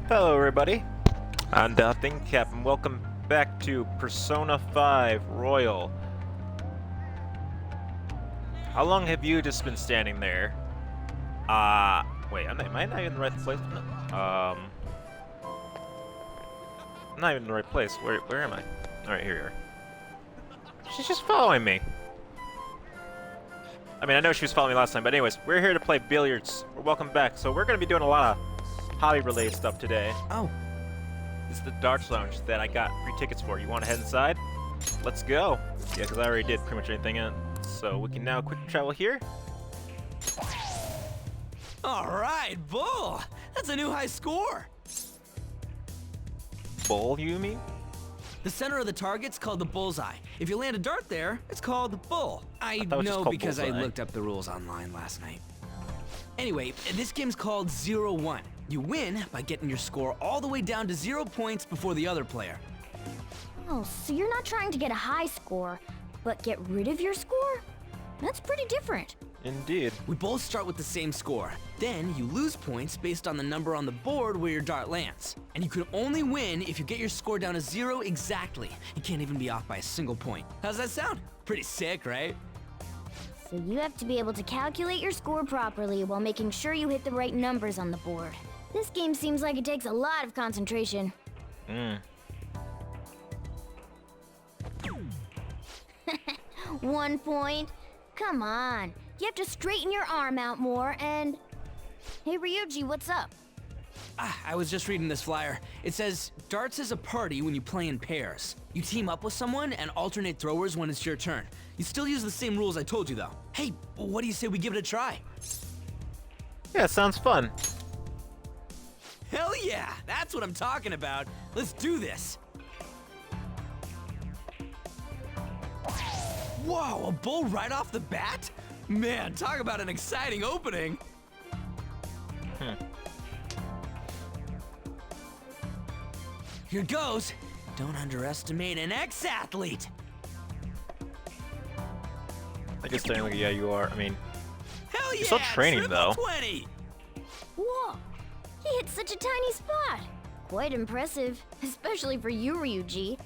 Hello everybody, I'm the Thing Cap and welcome back to Persona 5 Royal. How long have you just been standing there? Wait, am I not even in the right place? I'm not even in the right place. Where am I? Alright, here you are. She's just following me. I mean, I know she was following me last time, but anyways, we're here to play billiards. Welcome back. So we're going to be doing a lot of hobby-related stuff today. Oh. This is the darts lounge that I got free tickets for. You want to head inside? Let's go. Yeah, because I already did pretty much anything in. So we can now quickly travel here. All right, Bull. That's a new high score. Bull, you mean? The center of the target's called the bullseye. If you land a dart there, it's called the bull. I thought it was just know called because bullseye. I looked up the rules online last night. Anyway, this game's called 0-1. You win by getting your score all the way down to 0 points before the other player. Oh, so you're not trying to get a high score, but get rid of your score? That's pretty different. Indeed. We both start with the same score. Then you lose points based on the number on the board where your dart lands. And you can only win if you get your score down to 0 exactly. You can't even be off by a single point. How's that sound? Pretty sick, right? So you have to be able to calculate your score properly while making sure you hit the right numbers on the board. This game seems like it takes a lot of concentration. 1 point? Come on. You have to straighten your arm out more and... Hey Ryuji, what's up? I was just reading this flyer. It says, darts is a party when you play in pairs. You team up with someone and alternate throwers when it's your turn. You still use the same rules I told you though. Hey, what do you say we give it a try? Yeah, sounds fun. Hell yeah, that's what I'm talking about. Let's do this. Whoa, a bull right off the bat? Man, talk about an exciting opening. Here goes. Don't underestimate an ex-athlete. I guess technically, yeah, you are. I mean, Hell yeah, you're still training triple though. 20. Whoa! He hit such a tiny spot. Quite impressive, especially for you, Ryuji.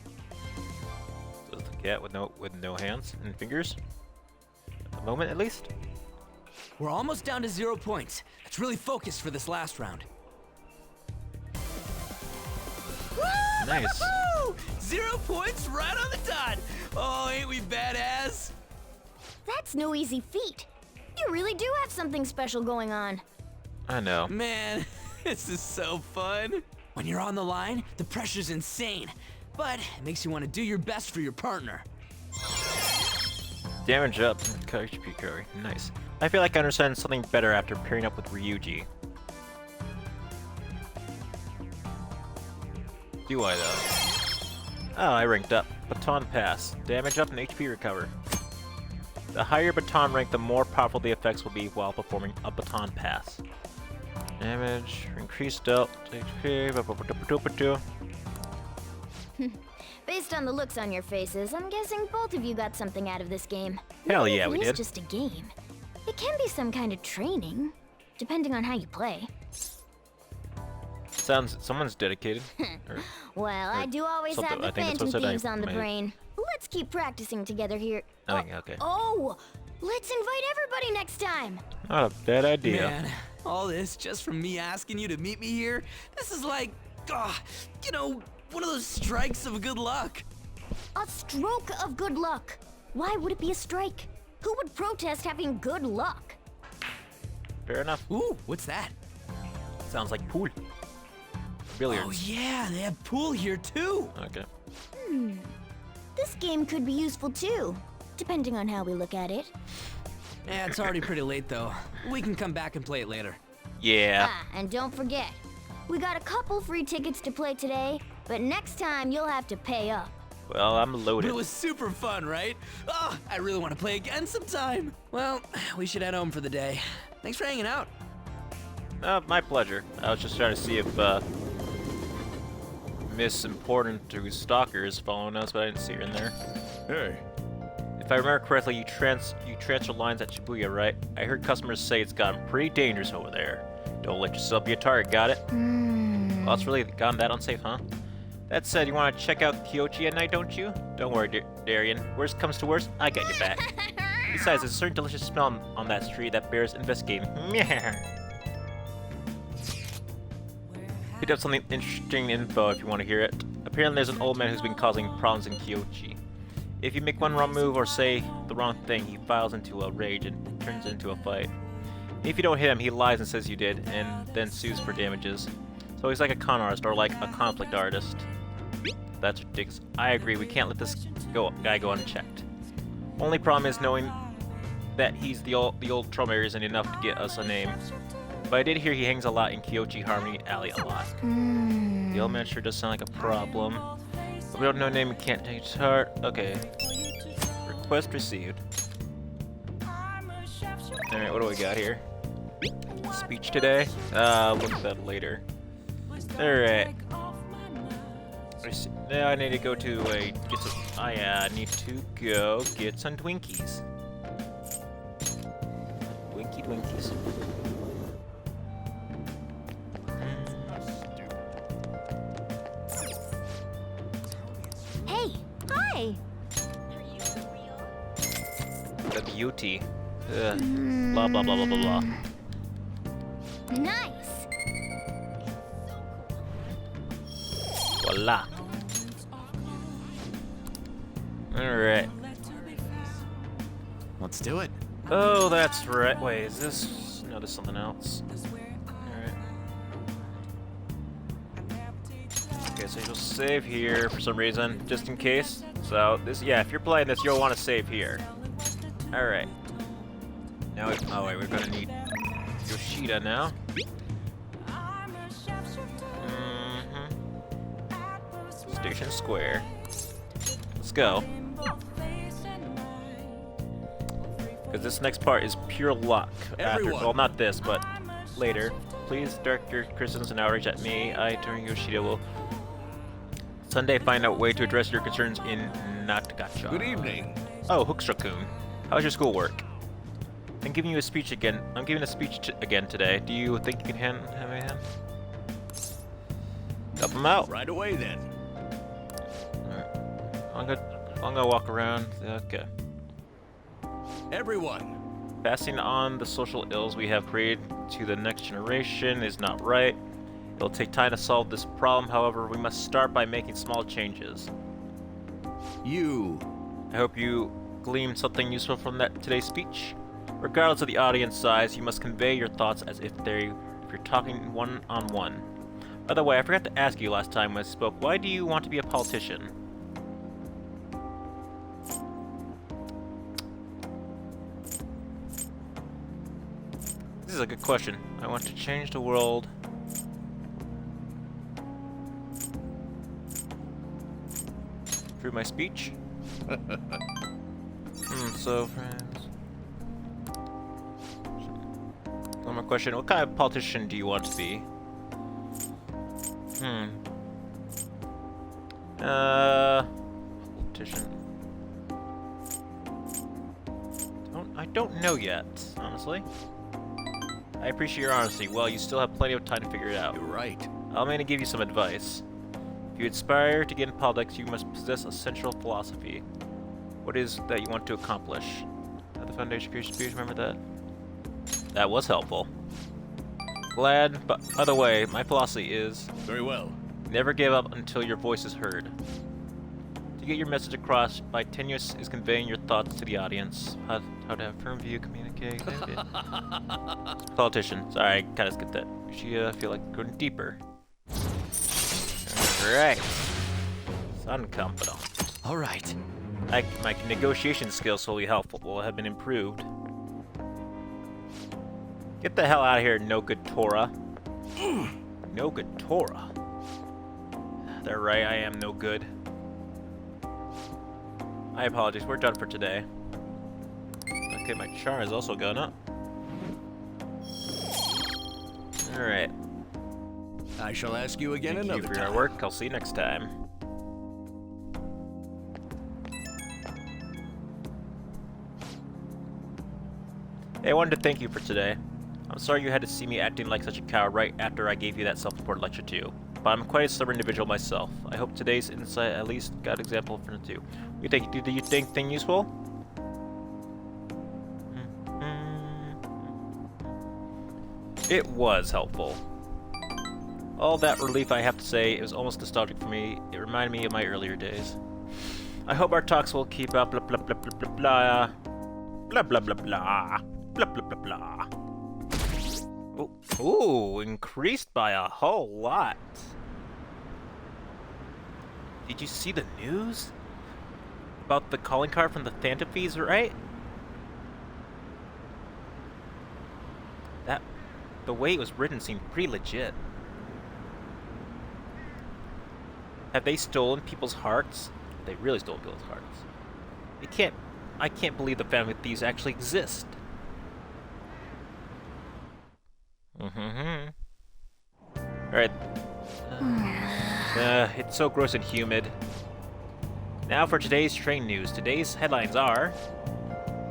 Does the cat with no hands and fingers? At the moment, at least. We're almost down to 0 points. Let's really focus for this last round. Nice. Woo! 0 points right on the dot. Oh, ain't we badass? That's no easy feat. You really do have something special going on. I know. Man, this is so fun. When you're on the line, the pressure's insane, but it makes you want to do your best for your partner. Damage up. HP recovery. Nice. I feel like I understand something better after pairing up with Ryuji. Do I though? Oh, I ranked up. Baton pass. Damage up and HP recover. The higher baton rank, the more powerful the effects will be while performing a baton pass. Damage, increased dealt, HP, Based on the looks on your faces, I'm guessing both of you got something out of this game. Hell Maybe yeah, if we it is did. just a game. It can be some kind of training, depending on how you play. Someone's dedicated. Or- Well, I do always something- have the I think that's what phantom said, thieves on the my- brain. Let's keep practicing together here. okay. Oh, let's invite everybody next time. Not a bad idea. Man, all this just from me asking you to meet me here? This is like, you know, one of those strikes of good luck. A stroke of good luck. Why would it be a strike? Who would protest having good luck? Fair enough. Ooh, what's that? Sounds like pool. Billiards. Oh yeah, they have pool here too. Okay. This game could be useful too, depending on how we look at it. Yeah, it's already pretty late though. We can come back and play it later. Yeah. Ah, and don't forget, we got a couple free tickets to play today, but next time you'll have to pay up. Well, I'm But loaded. it was super fun, right? Oh, I really want to play again sometime. Well, we should head home for the day. Thanks for hanging out. My pleasure. I was just trying to see if Miss Important to Stalker is following us, but I didn't see her in there. Hey, If I remember correctly, you transfer lines at Shibuya, right? I heard customers say it's gotten pretty dangerous over there. Don't let yourself be a target, got it? Well, it's really gone that unsafe, huh? That said, you want to check out Kyochi at night, don't you? Don't worry, Darian. Worst comes to worst, I got your back. Besides, there's a certain delicious smell on that street that bears investigating. Picked up something interesting info if you want to hear it. Apparently there's an old man who's been causing problems in Kyochi. If you make one wrong move or say the wrong thing, he files into a rage and turns it into a fight. If you don't hit him, he lies and says you did, and then sues for damages. So he's like a con artist or like a conflict artist. That's ridiculous. I agree, we can't let this guy go unchecked. Only problem is knowing that he's the old troublemaker isn't enough to get us a name. But I did hear he hangs a lot in Kyochi Harmony Alley a lot. The old man sure does sound like a problem. But we don't know a name, we can't take his heart. Okay. Request received. Alright, what do we got here? Speech today? Look at that later. Alright. Now I need to go to a get some. I need to go get some Twinkies. Twinkies. Hey, hi. The beauty. Blah blah blah blah blah blah. Nice. Voila. Alright. Let's do it. Oh, that's right. Wait, is this? No, there's something else. Alright. Okay, so you'll save here for some reason, just in case. So, this, yeah, if you're playing this, you'll want to save here. Alright. Now, oh wait, we're gonna need Yoshida now. Station Square. Let's go. Because this next part is pure luck. After, well, not this, but later. Please direct your criticisms and outrage at me. I, during Yoshida, will Sunday find out a way to address your concerns in Natagacha. Good evening. Oh, Hoekstra-kun. How's your schoolwork? I'm giving you a speech again. I'm giving a speech again today. Do you think you can have a hand? Help him out. Right away then. Alright. I'm gonna walk around. Okay. Everyone. Passing on the social ills we have created to the next generation is not right. It'll take time to solve this problem, however, we must start by making small changes. I hope you gleaned something useful from today's speech. Regardless of the audience size, you must convey your thoughts as if you're talking one-on-one. By the way, I forgot to ask you last time when I spoke, why do you want to be a politician? This is a good question. I want to change the world. Through my speech? So, friends. One more question. What kind of politician do you want to be? Politician. I don't know yet, honestly. I appreciate your honesty. Well, you still have plenty of time to figure it out. You're right. I'm going to give you some advice. If you aspire to get in politics, you must possess a central philosophy. What is that you want to accomplish? At the Foundation Creation speech, remember that? That was helpful. Glad, but by the way, my philosophy is... Very well. Never give up until your voice is heard. To get your message across, by tenuous is conveying your thoughts to the audience. How to have firm view, communicate. Politician. Sorry, I kind of skipped that. I feel like going deeper. Alright. Sun confidant. Alright. My negotiation skills will have been improved. Get the hell out of here, no good Torah. No good Torah. They're right, I am no good. I apologize, we're done for today. Okay, my charm has also gone up. Alright. I shall ask you again Thank another you for time. your work. I'll see you next time. Hey, I wanted to thank you for today. I'm sorry you had to see me acting like such a coward right after I gave you that self-report lecture too. But I'm quite a stubborn individual myself. I hope today's insight at least got an example for the two. You think? Do you think thing useful? It was helpful. All that relief, I have to say, it was almost nostalgic for me. It reminded me of my earlier days. I hope our talks will keep up. Blah blah blah blah blah blah. Blah blah blah blah. Blah blah blah blah. Ooh, increased by a whole lot. Did you see the news? About the calling card from the Phantom Thieves, right? The way it was written seemed pretty legit. Have they stolen people's hearts? They really stole people's hearts. I can't believe the Phantom Thieves actually exist. Alright. It's so gross and humid. Now for today's train news. Today's headlines are...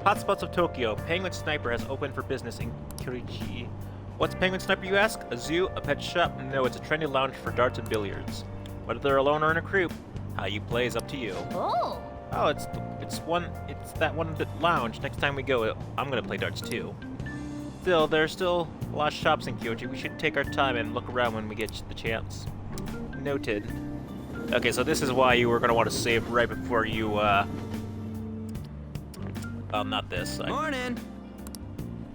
Hotspots of Tokyo. Penguin Sniper has opened for business in Kirichi. What's Penguin Sniper, you ask? A zoo? A pet shop? No, it's a trendy lounge for darts and billiards. Whether they're alone or in a group, how you play is up to you. Oh! Oh, it's that one lounge. Next time we go, I'm gonna play darts too. Still, there's still a lot of shops in Kyoto. We should take our time and look around when we get the chance. Noted. Okay, so this is why you were gonna want to save right before you, well, not this. Morning!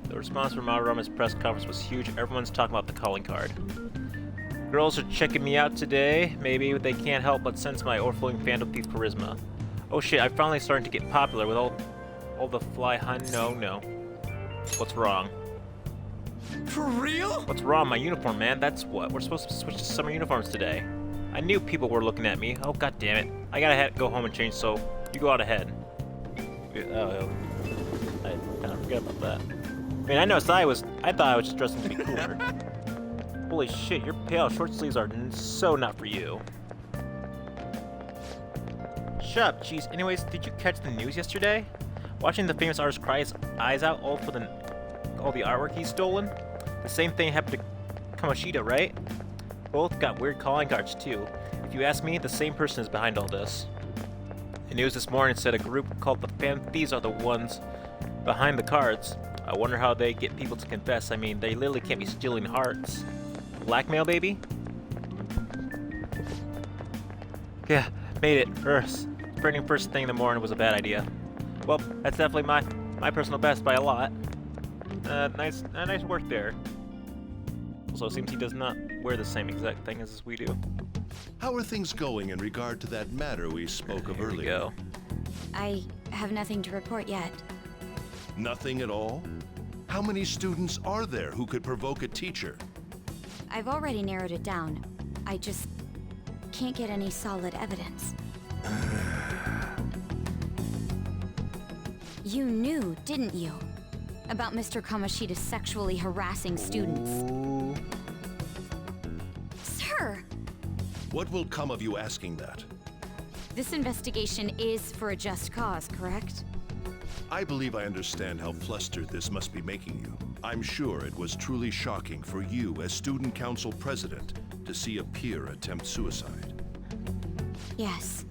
The response from Maruama's press conference was huge. Everyone's talking about the calling card. Girls are checking me out today. Maybe they can't help but sense my overflowing Phantom Thief charisma. Oh shit, I'm finally starting to get popular with all the fly hun. No. What's wrong? For real? What's wrong? My uniform, man. That's what. We're supposed to switch to summer uniforms today. I knew people were looking at me. Oh, god damn it. I gotta go home and change, so you go out ahead. Oh, I kind of forgot about that. I mean, I thought I was just dressing to be cooler. Holy shit, your pale short sleeves are so not for you. Shut up, jeez. Anyways, did you catch the news yesterday? Watching the famous artist cry his eyes out all the artwork he's stolen? The same thing happened to Kamoshida, right? Both got weird calling cards too. If you ask me, the same person is behind all this. The news this morning said a group called the Phantom Thieves are the ones behind the cards. I wonder how they get people to confess. I mean, they literally can't be stealing hearts. Blackmail, baby? Yeah, made it. Sprinting first thing in the morning was a bad idea. Well, that's definitely my personal best by a lot. Nice work there. Also, it seems he does not wear the same exact thing as we do. How are things going in regard to that matter we spoke of Here we earlier? go. I have nothing to report yet. Nothing at all? How many students are there who could provoke a teacher? I've already narrowed it down. I just can't get any solid evidence. You knew, didn't you? About Mr. Kamoshida sexually harassing students. Ooh. Sir! What will come of you asking that? This investigation is for a just cause, correct? I believe I understand how flustered this must be making you. I'm sure it was truly shocking for you as student council president to see a peer attempt suicide. Yes.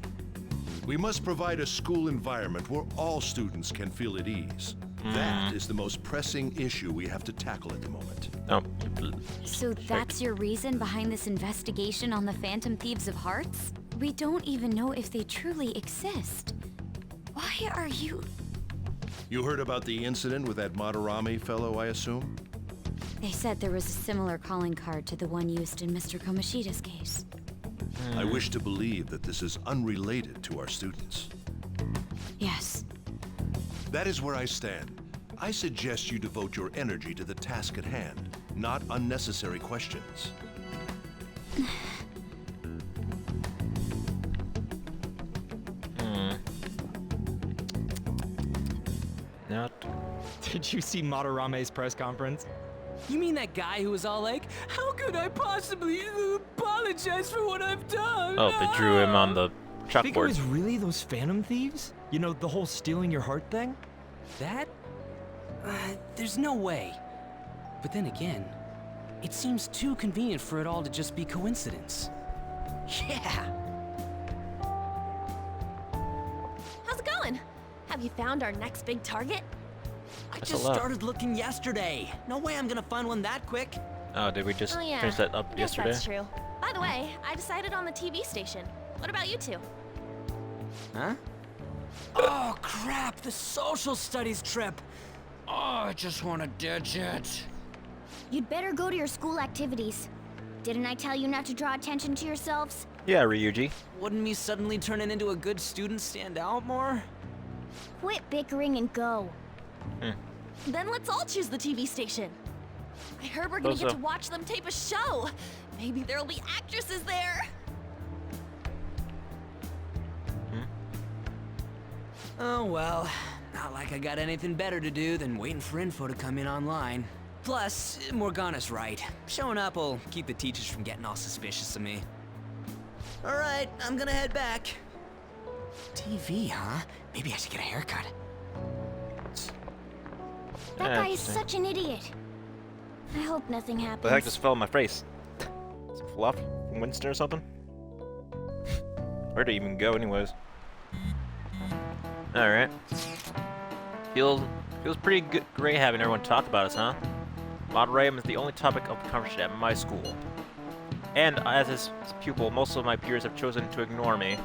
We must provide a school environment where all students can feel at ease. That is the most pressing issue we have to tackle at the moment. Oh. So that's your reason behind this investigation on the Phantom Thieves of Hearts? We don't even know if they truly exist. Why are you... You heard about the incident with that Madarame fellow, I assume? They said there was a similar calling card to the one used in Mr. Kamoshida's case. I wish to believe that this is unrelated to our students. Yes. That is where I stand. I suggest you devote your energy to the task at hand, not unnecessary questions. Not. Did you see Madarame's press conference? You mean that guy who was all like, how could I possibly apologize for what I've done? Oh, they drew him on the Think it chalkboard. was really those Phantom Thieves? You know, the whole stealing your heart thing? That? There's no way. But then again, it seems too convenient for it all to just be coincidence. Yeah! How's it going? Have you found our next big target? I That's just a lot. started looking yesterday. No way I'm gonna find one that quick. Oh, did we just Oh yeah, finish that up guess yesterday? that's true. By the way, I decided on the TV station. What about you two? Huh? Oh crap, the social studies trip. Oh, I just want to ditch it. You'd better go to your school activities. Didn't I tell you not to draw attention to yourselves? Yeah, Ryuji. Wouldn't me suddenly turning into a good student stand out more? Quit bickering and go. Then let's all choose the TV station. I heard we're gonna Those get are- to watch them tape a show. Maybe there'll be actresses there. Oh well, not like I got anything better to do than waiting for info to come in online. Plus, Morgana's right. Showing up will keep the teachers from getting all suspicious of me. Alright, I'm gonna head back. TV, huh? Maybe I should get a haircut. That Yeah, guy is interesting. such an idiot. I hope nothing happens. The heck just fell on my face? Some fluff from Winston or something? Where'd it even go anyways? Alright. Feels pretty good, great having everyone talk about us, huh? Moderating is the only topic of conversation at my school. And as his pupil, most of my peers have chosen to ignore me.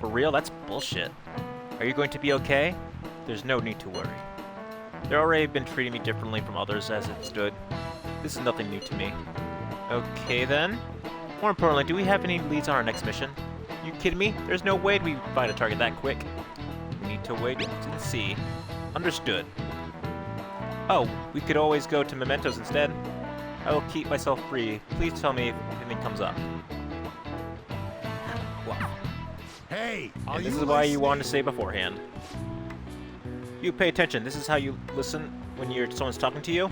For real? That's bullshit. Are you going to be okay? There's no need to worry. They've already been treating me differently from others as it stood. This is nothing new to me. Okay then. More importantly, do we have any leads on our next mission? You kidding me? There's no way we find a target that quick. We need to wait and see. Understood. Oh, we could always go to Mementos instead. I will keep myself free. Please tell me if anything comes up. Wow. Hey, And this is why you wanted to say beforehand. You pay attention. This is how you listen when someone's talking to you.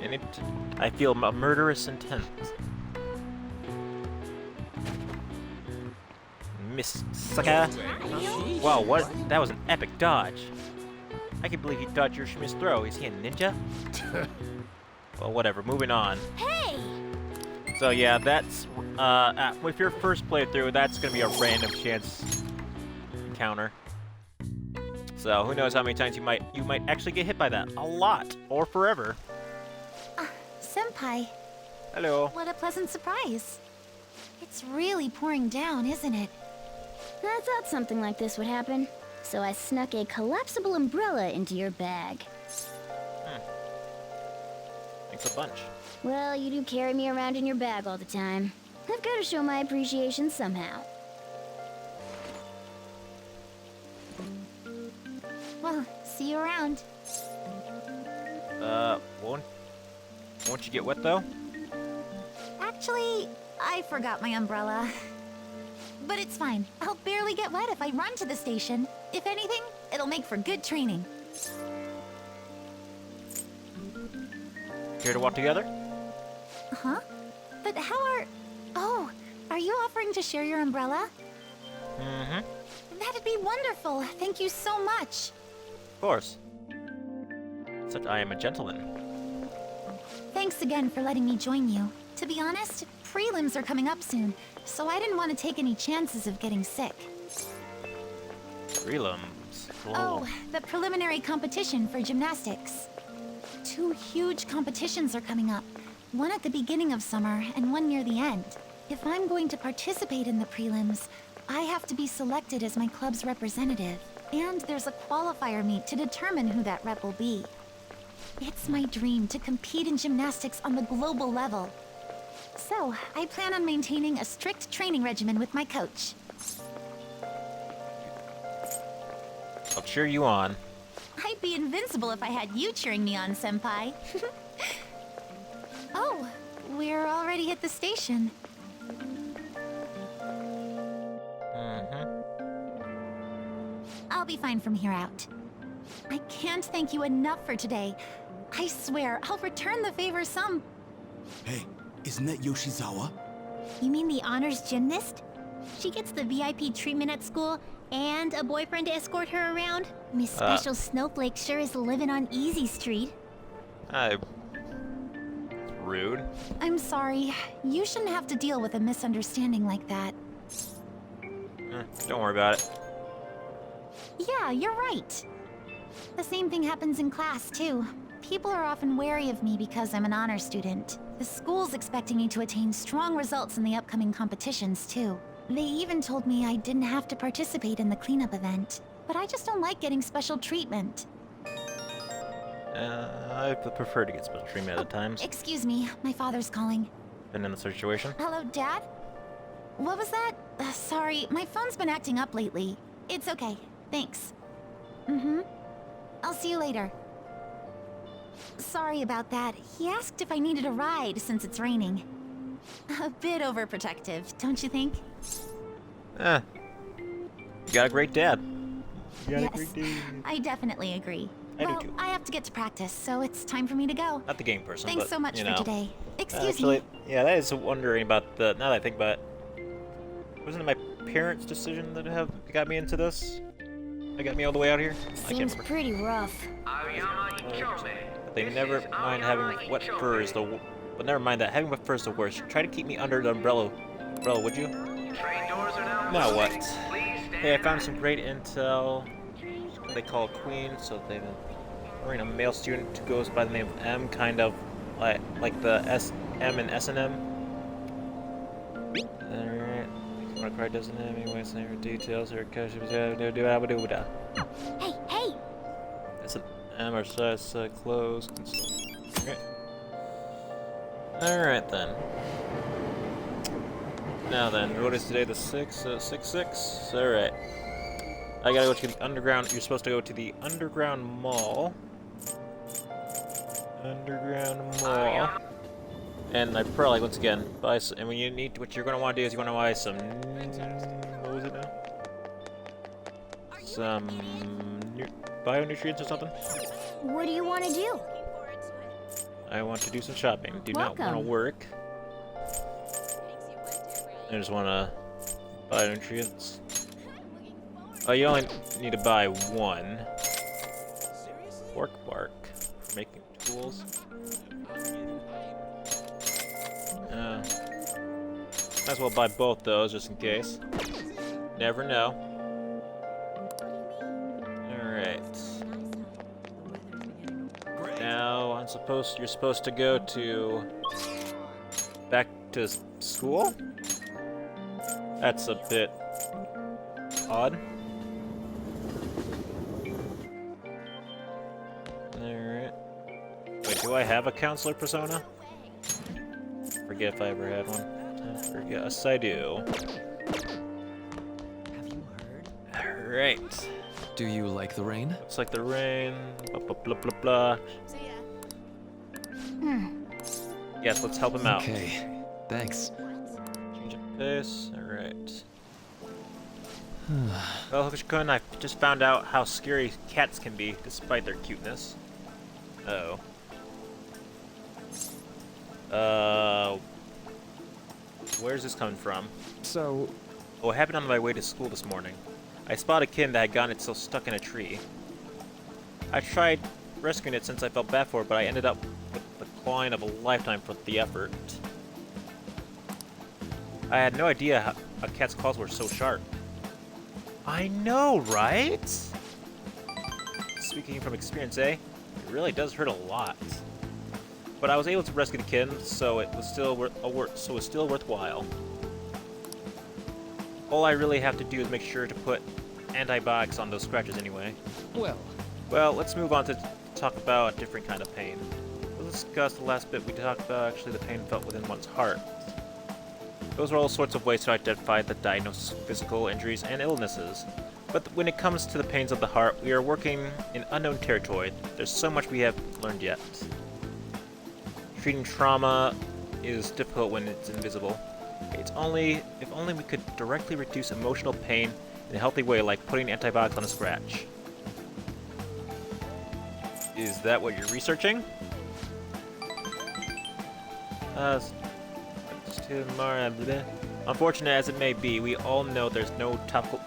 And I feel a murderous intent. Miss Sucker. Wow, what? That was an epic dodge. I can't believe he dodged Yoshimitsu's throw. Is he a ninja? Well, whatever. Moving on. Hey! So yeah, that's with your first playthrough, that's gonna be a random chance encounter. So who knows how many times you might actually get hit by that? A lot or forever. Senpai, Hello. what a pleasant surprise. It's really pouring down, isn't it? I thought something like this would happen. So I snuck a collapsible umbrella into your bag. Thanks a bunch. Well, you do carry me around in your bag all the time. I've got to show my appreciation somehow. Well, see you around. Won't you get wet though? Actually, I forgot my umbrella. But it's fine. I'll barely get wet if I run to the station. If anything, it'll make for good training. Care to walk together? Huh? But how are... Oh, are you offering to share your umbrella? Mm-hmm. That'd be wonderful. Thank you so much. Of course. Such I am a gentleman. Thanks again for letting me join you. To be honest, prelims are coming up soon, so I didn't want to take any chances of getting sick. Prelims. Oh, the preliminary competition for gymnastics. 2 huge competitions are coming up. One at the beginning of summer and one near the end. If I'm going to participate in the prelims, I have to be selected as my club's representative. And there's a qualifier meet to determine who that rep will be. It's my dream to compete in gymnastics on the global level. So, I plan on maintaining a strict training regimen with my coach. I'll cheer you on. I'd be invincible if I had you cheering me on, Senpai. Oh, we're already at the station. Mm-hmm. I'll be fine from here out. I can't thank you enough for today. I swear, I'll return the favor some... Hey, isn't that Yoshizawa? You mean the honors gymnast? She gets the VIP treatment at school and a boyfriend to escort her around. Miss Special Snowflake sure is living on Easy Street. Rude. I'm sorry. You shouldn't have to deal with a misunderstanding like that. Don't worry about it. Yeah, you're right. The same thing happens in class, too. People are often wary of me because I'm an honor student. The school's expecting me to attain strong results in the upcoming competitions, too. They even told me I didn't have to participate in the cleanup event. But I just don't like getting special treatment. I prefer to get special treatment at times. Excuse me, my father's calling. Been in the situation. Hello, Dad? What was that? Sorry, my phone's been acting up lately. It's okay. Thanks. I'll see you later. Sorry about that. He asked if I needed a ride since it's raining. A bit overprotective, don't you think? You got a great dad. You got Yes, a great dad. I definitely agree. I do Well, too. I have to get to practice, so it's time for me to go. Not the game person, Thanks but, so much you for know. today. Excuse Actually, me. yeah, that is wondering about the. Now that I think about it, wasn't it my parents' decision that got me into this? That got me all the way out here. I can't Seems remember. pretty rough. But they never mind having wet fur is the. But never mind that having wet fur is the worst. Try to keep me under the umbrella, would you? Now what? Hey, I found some great intel. They call it Queen, so they've been hiring a male student who goes by the name of M, kind of like the M and S&M. Alright. What card doesn't have any way saying her details or because she was do. Hey! It's an M or size clothes. Okay. Alright then. Now then, what is today? The 6th? 6/6? Alright. I gotta go to the underground. You're supposed to go to the underground mall. And I probably, once again, buy some. And when you need, what you're gonna want to do is you want to buy some. What was it now? Some bio-nutrients or something? What do you want to do? I want to do some shopping. Do not want to Welcome. work. I just want to buy nutrients. Oh, you only need to buy one. Fork bark for making tools. Might as well buy both those just in case. Never know. Alright. Now you're supposed to go to back to school? That's a bit odd. Alright. Wait, do I have a counselor persona? Forget if I ever had one. Yes, I do. Have you heard? Alright. Do you like the rain? Looks like the rain. Blah blah blah blah blah. Yes, let's help him out. Okay, thanks. Change of pace. Alright. Well, Hokushikun, I just found out how scary cats can be, despite their cuteness. Uh oh. Where's this coming from? So, Oh, it happened on my way to school this morning. I spotted a kitten that had gotten itself stuck in a tree. I tried rescuing it since I felt bad for it, but I ended up with the clawing of a lifetime for the effort. I had no idea how a cat's claws were so sharp. I know, right? Speaking from experience, eh? It really does hurt a lot. But I was able to rescue the kitten, so it was still worthwhile. All I really have to do is make sure to put antibiotics on those scratches anyway. Well, let's move on to talk about a different kind of pain. We'll discuss the last bit we talked about, actually the pain felt within one's heart. Those are all sorts of ways to identify the diagnosis of physical injuries and illnesses. But when it comes to the pains of the heart, we are working in unknown territory. There's so much we haven't learned yet. Treating trauma is difficult when it's invisible. If only we could directly reduce emotional pain in a healthy way, like putting antibiotics on a scratch. Is that what you're researching? Unfortunate as it may be, we all know there's no topical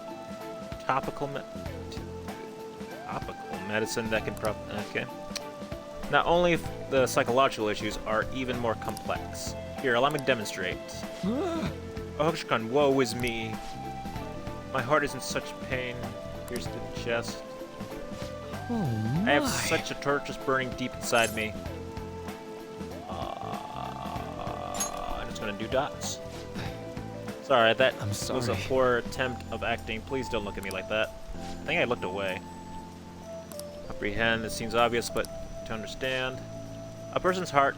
medicine that can okay. Not only the psychological issues are even more complex. Here, allow me to demonstrate. Oshkan, woe is me. My heart is in such pain. Here's the chest. Oh my. I have such a torturous burning deep inside me. I'm just gonna do dots. Sorry, that I'm was a sorry. poor attempt of acting. Please don't look at me like that. I think I looked away. Comprehend, this seems obvious, but to understand. A person's heart,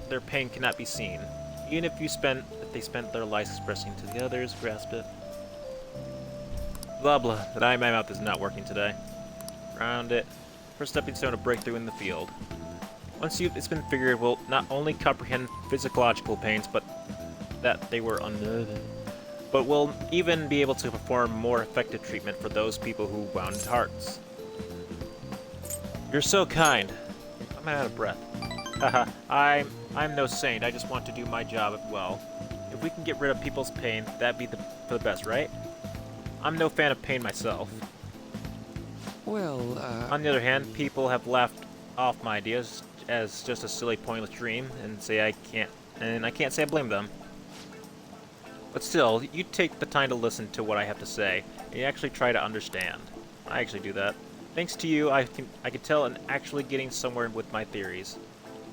their pain cannot be seen. Even if they spent their lives expressing to the others, grasp it. Blah blah, my mouth is not working today. Round it. First stepping stone to breakthrough in the field. Once it's been figured, we'll not only comprehend physiological pains, but that they were unnerving, but we'll even be able to perform more effective treatment for those people who wounded hearts. You're so kind. I'm out of breath. Haha, I'm no saint. I just want to do my job well. If we can get rid of people's pain, that'd be for the best, right? I'm no fan of pain myself. Well, On the other hand, people have laughed off my ideas as just a silly, pointless dream, and I can't say I blame them. But still, you take the time to listen to what I have to say, and you actually try to understand. I actually do that. Thanks to you, I can tell I'm actually getting somewhere with my theories.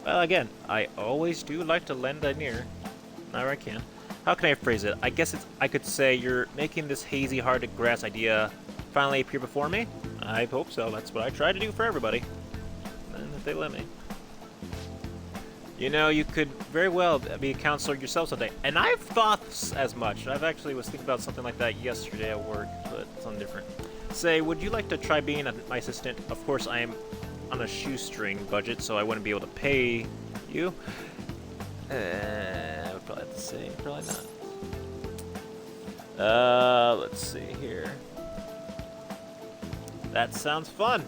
Well, again, I always do like to lend an ear. Now I can. How can I phrase it? I guess I could say you're making this hazy, hard-to-grasp idea finally appear before me? I hope so. That's what I try to do for everybody. And if they let me. You know, you could very well be a counselor yourself someday. And I've thought as much. I've actually was thinking about something like that yesterday at work, but something different. Say, would you like to try being my assistant? Of course, I am on a shoestring budget, so I wouldn't be able to pay you. I would probably have to say, probably not. Let's see here. That sounds fun.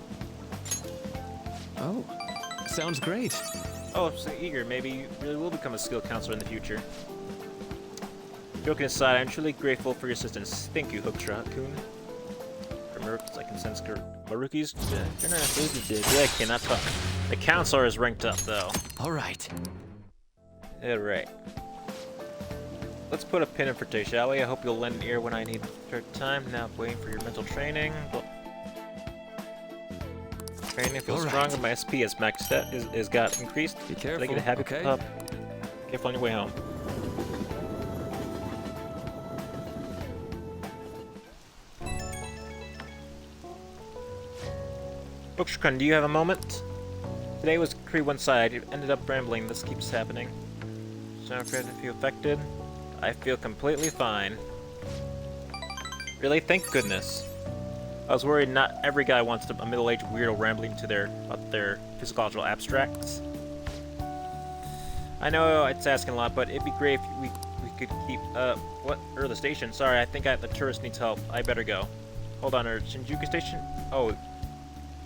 oh, sounds great. Oh, I'm so eager. Maybe you really will become a skill counselor in the future. Joking aside, I'm truly grateful for your assistance. Thank you, Hooktra-kun. From Marukis, I can sense Maruki's. I cannot talk. The counselor is ranked up, though. All right. Alright. Let's put a pin in for today, shall we? I hope you'll lend an ear when I need spare time. Now waiting for your mental training. Well, training feels All right. stronger. My SP has maxed out. Is got increased. Be Did I careful. get a happy Okay. pup? Careful on your way home. Bookshkun, do you have a moment? Today was pretty one-sided. It ended up rambling. This keeps happening. So I'm afraid to feel affected. I feel completely fine. Really? Thank goodness. I was worried not every guy wants a middle-aged weirdo rambling to about their physiological abstracts. I know it's asking a lot, but it'd be great if we could keep, the station. Sorry, I think the tourist needs help. I better go. Hold on, Shinjuku Station? Oh,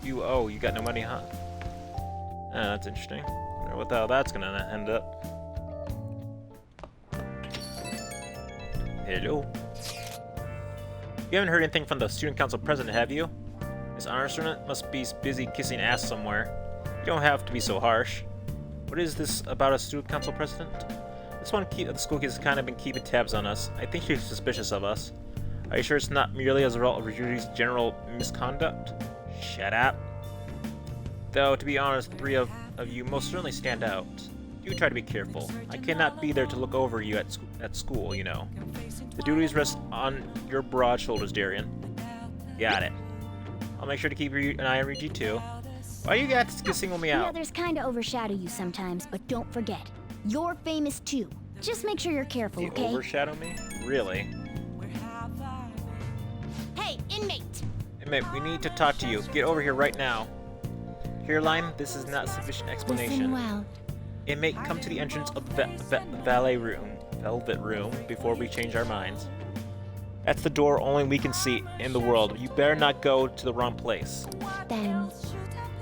you got no money, huh? That's interesting. I wonder what the hell that's gonna end up. Hello. You haven't heard anything from the student council president, have you? Miss Honor Student must be busy kissing ass somewhere. You don't have to be so harsh. What is this about a student council president? This one the school kid has kind of been keeping tabs on us. I think she's suspicious of us. Are you sure it's not merely as a result of Judy's general misconduct? Shut up. Though, to be honest, the three of you most certainly stand out. Do try to be careful. I cannot be there to look over you at school, you know. The duties rest on your broad shoulders, Darian. Got it. I'll make sure to keep an eye on Ryuji too. Why you guys single me The out? others kinda overshadow you sometimes, but don't forget, you're famous too. Just make sure you're careful, You okay? overshadow me? Really? Hey, inmate! Inmate, we need to talk to you. Get over here right now. Caroline, this is not sufficient Listen explanation. well. Inmate, come to the entrance of the velvet room, before we change our minds. That's the door only we can see in the world. You better not go to the wrong place. Then,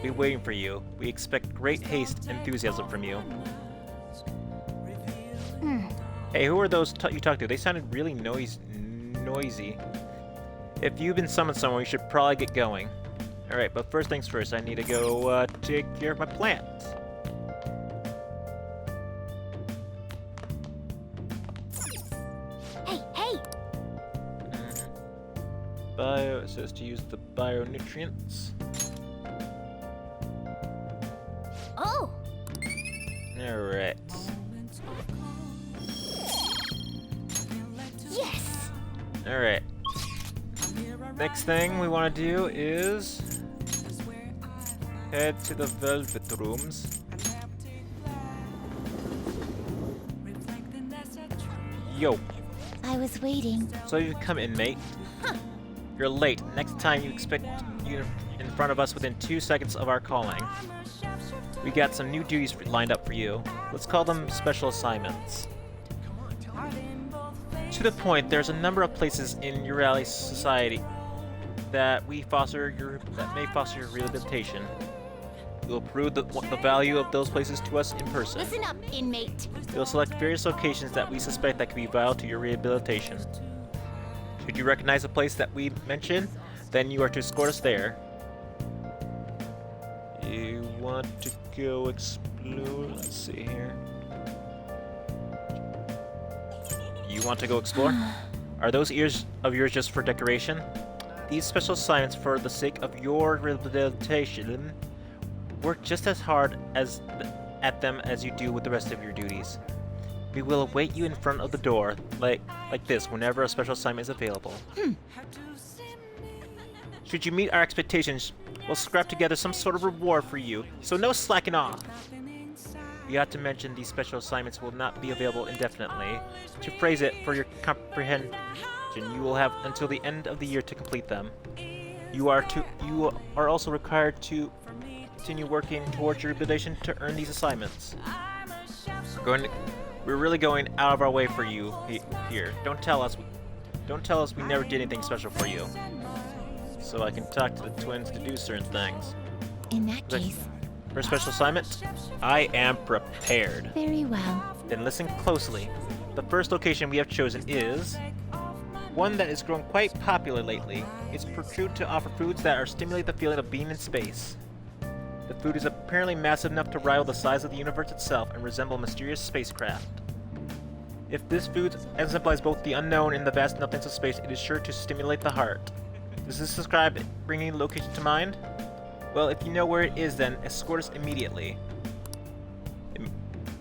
We're waiting for you. We expect great haste and enthusiasm from you. Hey, who are those you talked to? They sounded really noisy. If you've been summoned somewhere, you should probably get going. Alright, but first things first, I need to go take care of my plants. Hey! Bio, it says to use the bionutrients. Oh! Alright. Yes! Alright. Next thing we want to do is head to the Velvet Rooms. Yo. I was waiting. So you've come, inmate. You're late. Next time you expect you in front of us within 2 seconds of our calling. We got some new duties lined up for you. Let's call them special assignments. To the point, there's a number of places in Urali society that may foster your rehabilitation. You'll prove the value of those places to us in person. Listen up, inmate. We'll select various locations that we suspect that could be vital to your rehabilitation. Should you recognize a place that we mention, then you are to escort us there. You want to go explore? Let's see here. You want to go explore? Are those ears of yours just for decoration? These special assignments for the sake of your rehabilitation work just as hard at them as you do with the rest of your duties. We will await you in front of the door, like this, whenever a special assignment is available. Should you meet our expectations, we'll scrap together some sort of reward for you, so no slacking off. We ought to mention these special assignments will not be available indefinitely. To phrase it for your comprehension, you will have until the end of the year to complete them. You are also required to continue working towards your rehabilitation to earn these assignments. We're really going out of our way for you here. Don't tell us we never did anything special for you. So I can talk to the twins to do certain things. In that case, for a special assignment, I am prepared. very well. Then listen closely. The first location we have chosen is one that has grown quite popular lately. It's portrayed to offer foods that stimulate the feeling of being in space. The food is apparently massive enough to rival the size of the universe itself and resemble a mysterious spacecraft. If this food exemplifies both the unknown and the vast nothingness of space, it is sure to stimulate the heart. Does this describe bringing the location to mind? Well, if you know where it is, then escort us immediately. It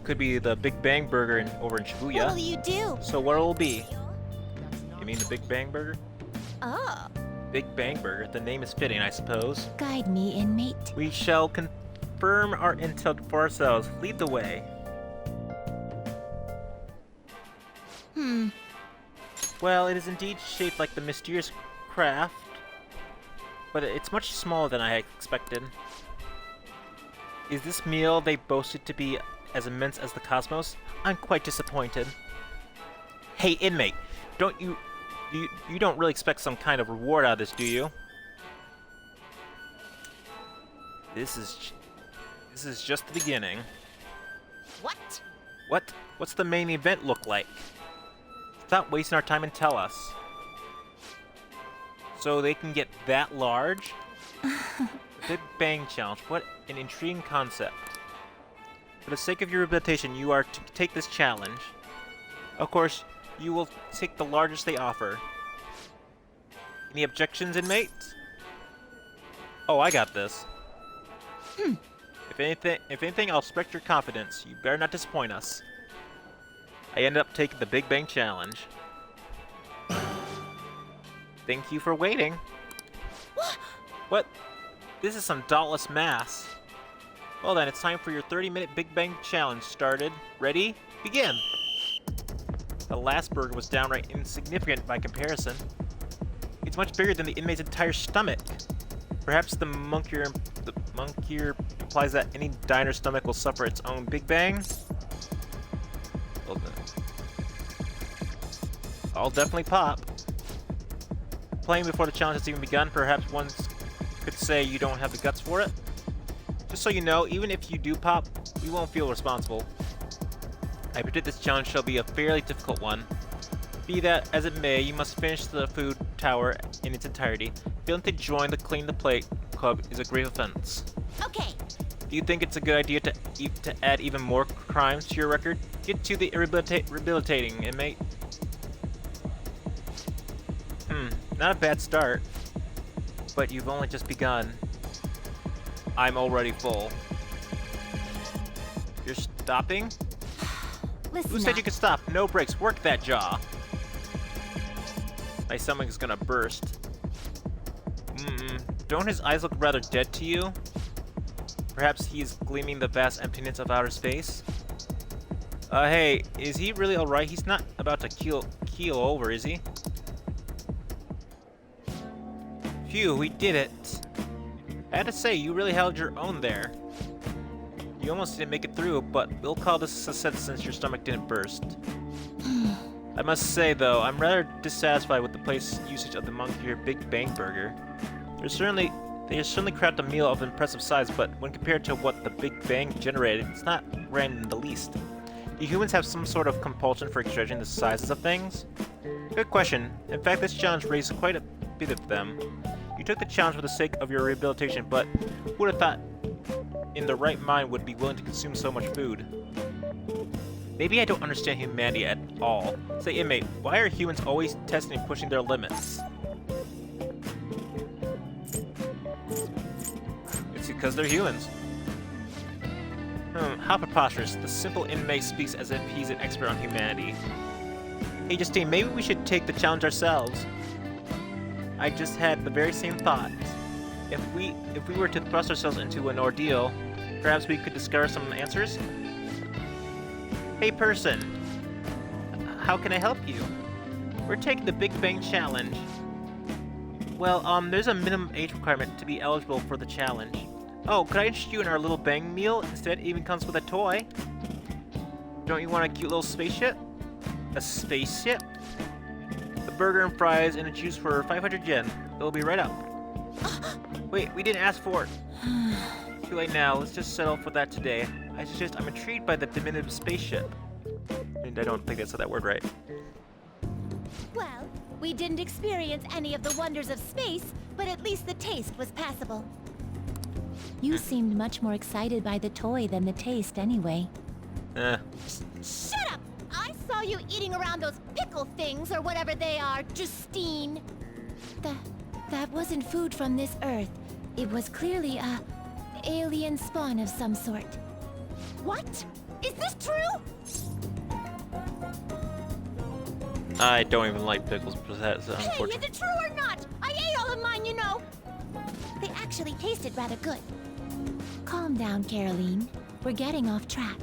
could be the Big Bang Burger over in Shibuya. What'll you do? So what will it be? You mean the Big Bang Burger? Oh. Big Bang Burger. The name is fitting, I suppose. Guide me, inmate. We shall confirm our intel for ourselves. Lead the way. Well, it is indeed shaped like the mysterious craft, but it's much smaller than I had expected. Is this meal they boasted to be as immense as the cosmos? I'm quite disappointed. Hey, inmate, you don't really expect some kind of reward out of this, do you? This is just the beginning. What? What's the main event look like? Stop wasting our time and tell us. So they can get that large? The Big Bang Challenge. What an intriguing concept. For the sake of your rehabilitation, you are to take this challenge. Of course, you will take the largest they offer. Any objections, inmate? Oh, I got this. If anything, I'll respect your confidence. You better not disappoint us. I ended up taking the Big Bang Challenge. Thank you for waiting. What? This is some dauntless mass. Well then, it's time for your 30-minute Big Bang Challenge started. Ready? Begin! The last burger was downright insignificant by comparison. It's much bigger than the inmate's entire stomach. Perhaps the monkier implies that any diner's stomach will suffer its own Big Bang? Well, I'll definitely pop. Playing before the challenge has even begun, perhaps one could say you don't have the guts for it. Just so you know, even if you do pop, we won't feel responsible. I predict this challenge shall be a fairly difficult one. Be that as it may, you must finish the food tower in its entirety. Failing to join the Clean the Plate Club is a grave offense. Okay. Do you think it's a good idea to add even more crimes to your record? Get to the rehabilitating, inmate. Not a bad start. But you've only just begun. I'm already full. You're stopping? Listen Who said up. you could stop? No brakes. Work that jaw. My stomach is gonna burst. Don't his eyes look rather dead to you? Perhaps he's gleaming the vast emptiness of outer space? Hey, is he really alright? He's not about to keel over, is he? Phew, we did it. I had to say, you really held your own there. You almost didn't make it through, but we'll call this a success since your stomach didn't burst. I must say, though, I'm rather dissatisfied with the place's usage of the Monkey Big Bang Burger. They certainly craft a meal of impressive size, but when compared to what the Big Bang generated, it's not grand in the least. Do humans have some sort of compulsion for exaggerating the sizes of things? Good question. In fact, this challenge raised quite a bit of them. You took the challenge for the sake of your rehabilitation, but who would have thought in the right mind would be willing to consume so much food? Maybe I don't understand humanity at all. Say, inmate, why are humans always testing and pushing their limits? It's because they're humans. How preposterous. The simple inmate speaks as if he's an expert on humanity. Hey, Justine, maybe we should take the challenge ourselves. I just had the very same thought. If we were to thrust ourselves into an ordeal, perhaps we could discover some answers? Hey person, how can I help you? We're taking the Big Bang Challenge. Well, there's a minimum age requirement to be eligible for the challenge. Oh, could I interest you in our little bang meal? Instead, it even comes with a toy. Don't you want a cute little spaceship? A spaceship? The burger and fries and a juice for 500 yen. It'll be right up. Wait, we didn't ask for it. Too late now, let's just settle for that today. I'm intrigued by the diminutive spaceship. And I don't think I said that word right. Well, we didn't experience any of the wonders of space, but at least the taste was passable. You seemed much more excited by the toy than the taste anyway. Shut up! I saw you eating around those pickle things or whatever they are, Justine. That wasn't food from this Earth. It was clearly a alien spawn of some sort. What? Is this true? I don't even like pickles, but that's Hey, is unfortunate. it true or not? I ate all of mine, you know. They actually tasted rather good. Calm down, Caroline. We're getting off track.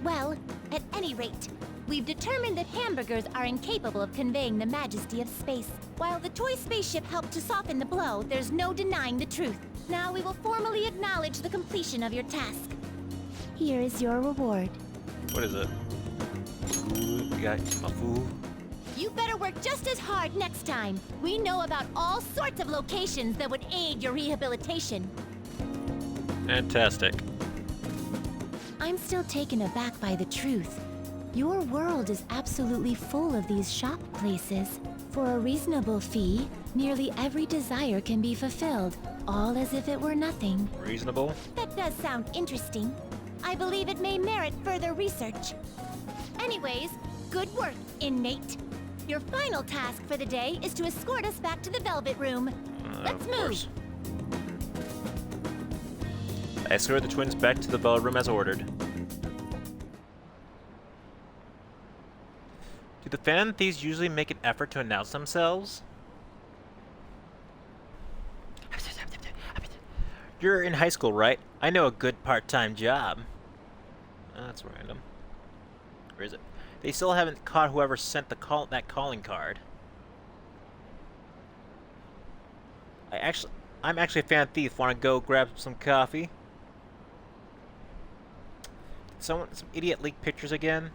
Well, at any rate, we've determined that hamburgers are incapable of conveying the majesty of space. While the toy spaceship helped to soften the blow, there's no denying the truth. Now we will formally acknowledge the completion of your task. Here is your reward. What is it? We got my food. You better work just as hard next time. We know about all sorts of locations that would aid your rehabilitation. Fantastic. I'm still taken aback by the truth. Your world is absolutely full of these shop places. For a reasonable fee, nearly every desire can be fulfilled, all as if it were nothing. Reasonable? That does sound interesting. I believe it may merit further research. Anyways, good work, inmate. Your final task for the day is to escort us back to the Velvet Room. Let's Of move. course. I escort the twins back to the Velvet Room as ordered. Do the Phantom Thieves usually make an effort to announce themselves? You're in high school, right? I know a good part-time job. That's random. Where is it? They still haven't caught whoever sent that calling card. I'm actually a fan thief. Want to go grab some coffee? Some idiot leaked pictures again.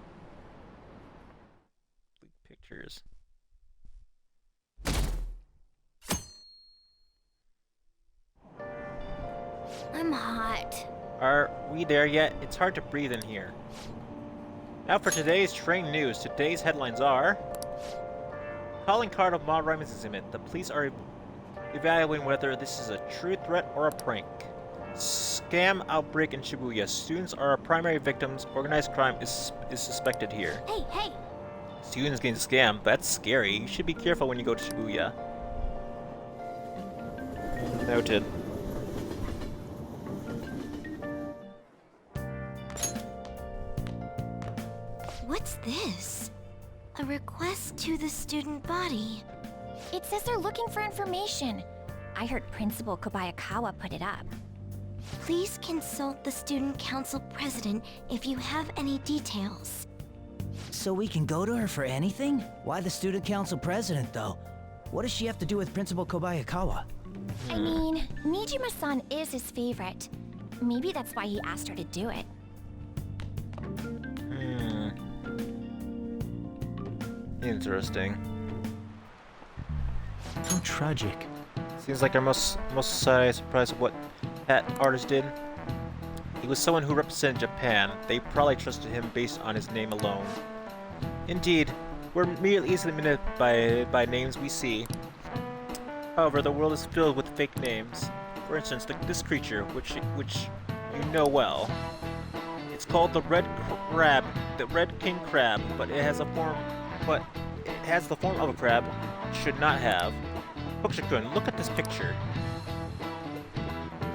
Leaked pictures. I'm hot. Are we there yet? It's hard to breathe in here. Now for today's train news. Today's headlines are... Calling card of Ma Raimund's exhibit. The police are evaluating whether this is a true threat or a prank. Scam outbreak in Shibuya. Students are our primary victims. Organized crime is suspected here. Hey, hey! Students getting scammed. That's scary. You should be careful when you go to Shibuya. Noted. What's this? A request to the student body. It says they're looking for information. I heard Principal Kobayakawa put it up. Please consult the student council president if you have any details. So we can go to her for anything? Why the student council president, though? What does she have to do with Principal Kobayakawa? I mean, Nijima-san is his favorite. Maybe that's why he asked her to do it. Interesting. How tragic. Seems like our most surprised at what that artist did. He was someone who represented Japan. They probably trusted him based on his name alone. Indeed, we're merely easily manipulated by names we see. However, the world is filled with fake names. For instance, this creature, which you know well. It's called the red crab, the red king crab, but it has the form of a crab. It should not have. Hokusha-kun, look at this picture.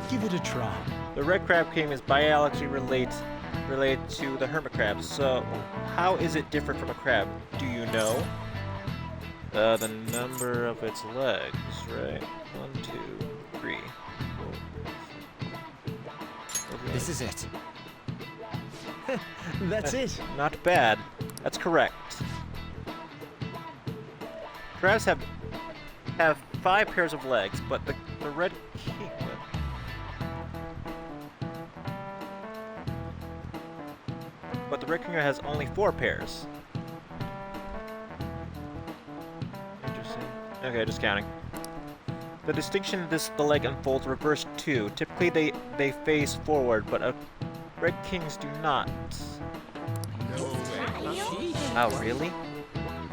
Give it a try. The red crab king is biologically related to the hermit crab. So, how is it different from a crab? Do you know? The number of its legs, right? 1, 2, 3. 4. This is it. That's it. Not bad. That's correct. Crabs have 5 pairs of legs, but the red king... But the red king has only 4 pairs. Interesting. Okay, just counting. The distinction is the leg unfolds reversed too. Typically they face forward, but red kings do not. No way. Oh, really?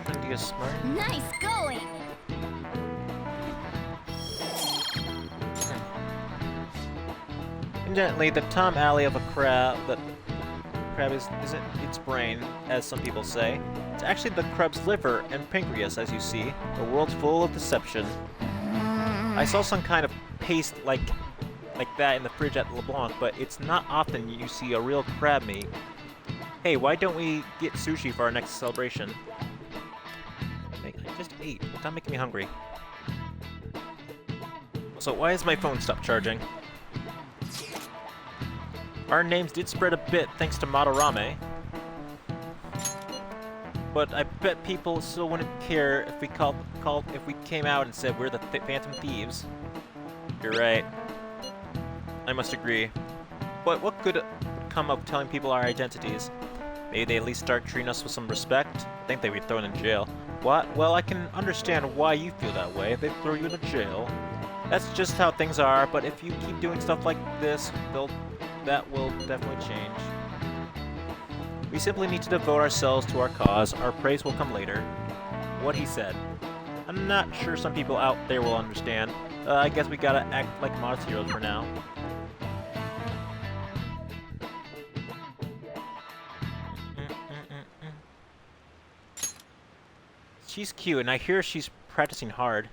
Shouldn't you smart? Nice going! Incidentally, the Tom Alley of a crab, the crab isn't its brain, as some people say. It's actually the crab's liver and pancreas, as you see. The world's full of deception. I saw some kind of paste like that in the fridge at LeBlanc, but it's not often you see a real crab meat. Hey, why don't we get sushi for our next celebration? I just ate. Stop making me hungry. So why has my phone stopped charging? Our names did spread a bit thanks to Madarame. But I bet people still wouldn't care if we if we came out and said we're the Phantom Thieves. You're right. I must agree. But what good would come of telling people our identities? Maybe they at least start treating us with some respect? I think they'd be thrown in jail. What? Well, I can understand why you feel that way. They throw you in jail. That's just how things are, but if you keep doing stuff like this, that will definitely change. We simply need to devote ourselves to our cause. Our praise will come later. What he said. I'm not sure some people out there will understand. I guess we gotta act like modest heroes for now. She's cute, and I hear she's practicing hard.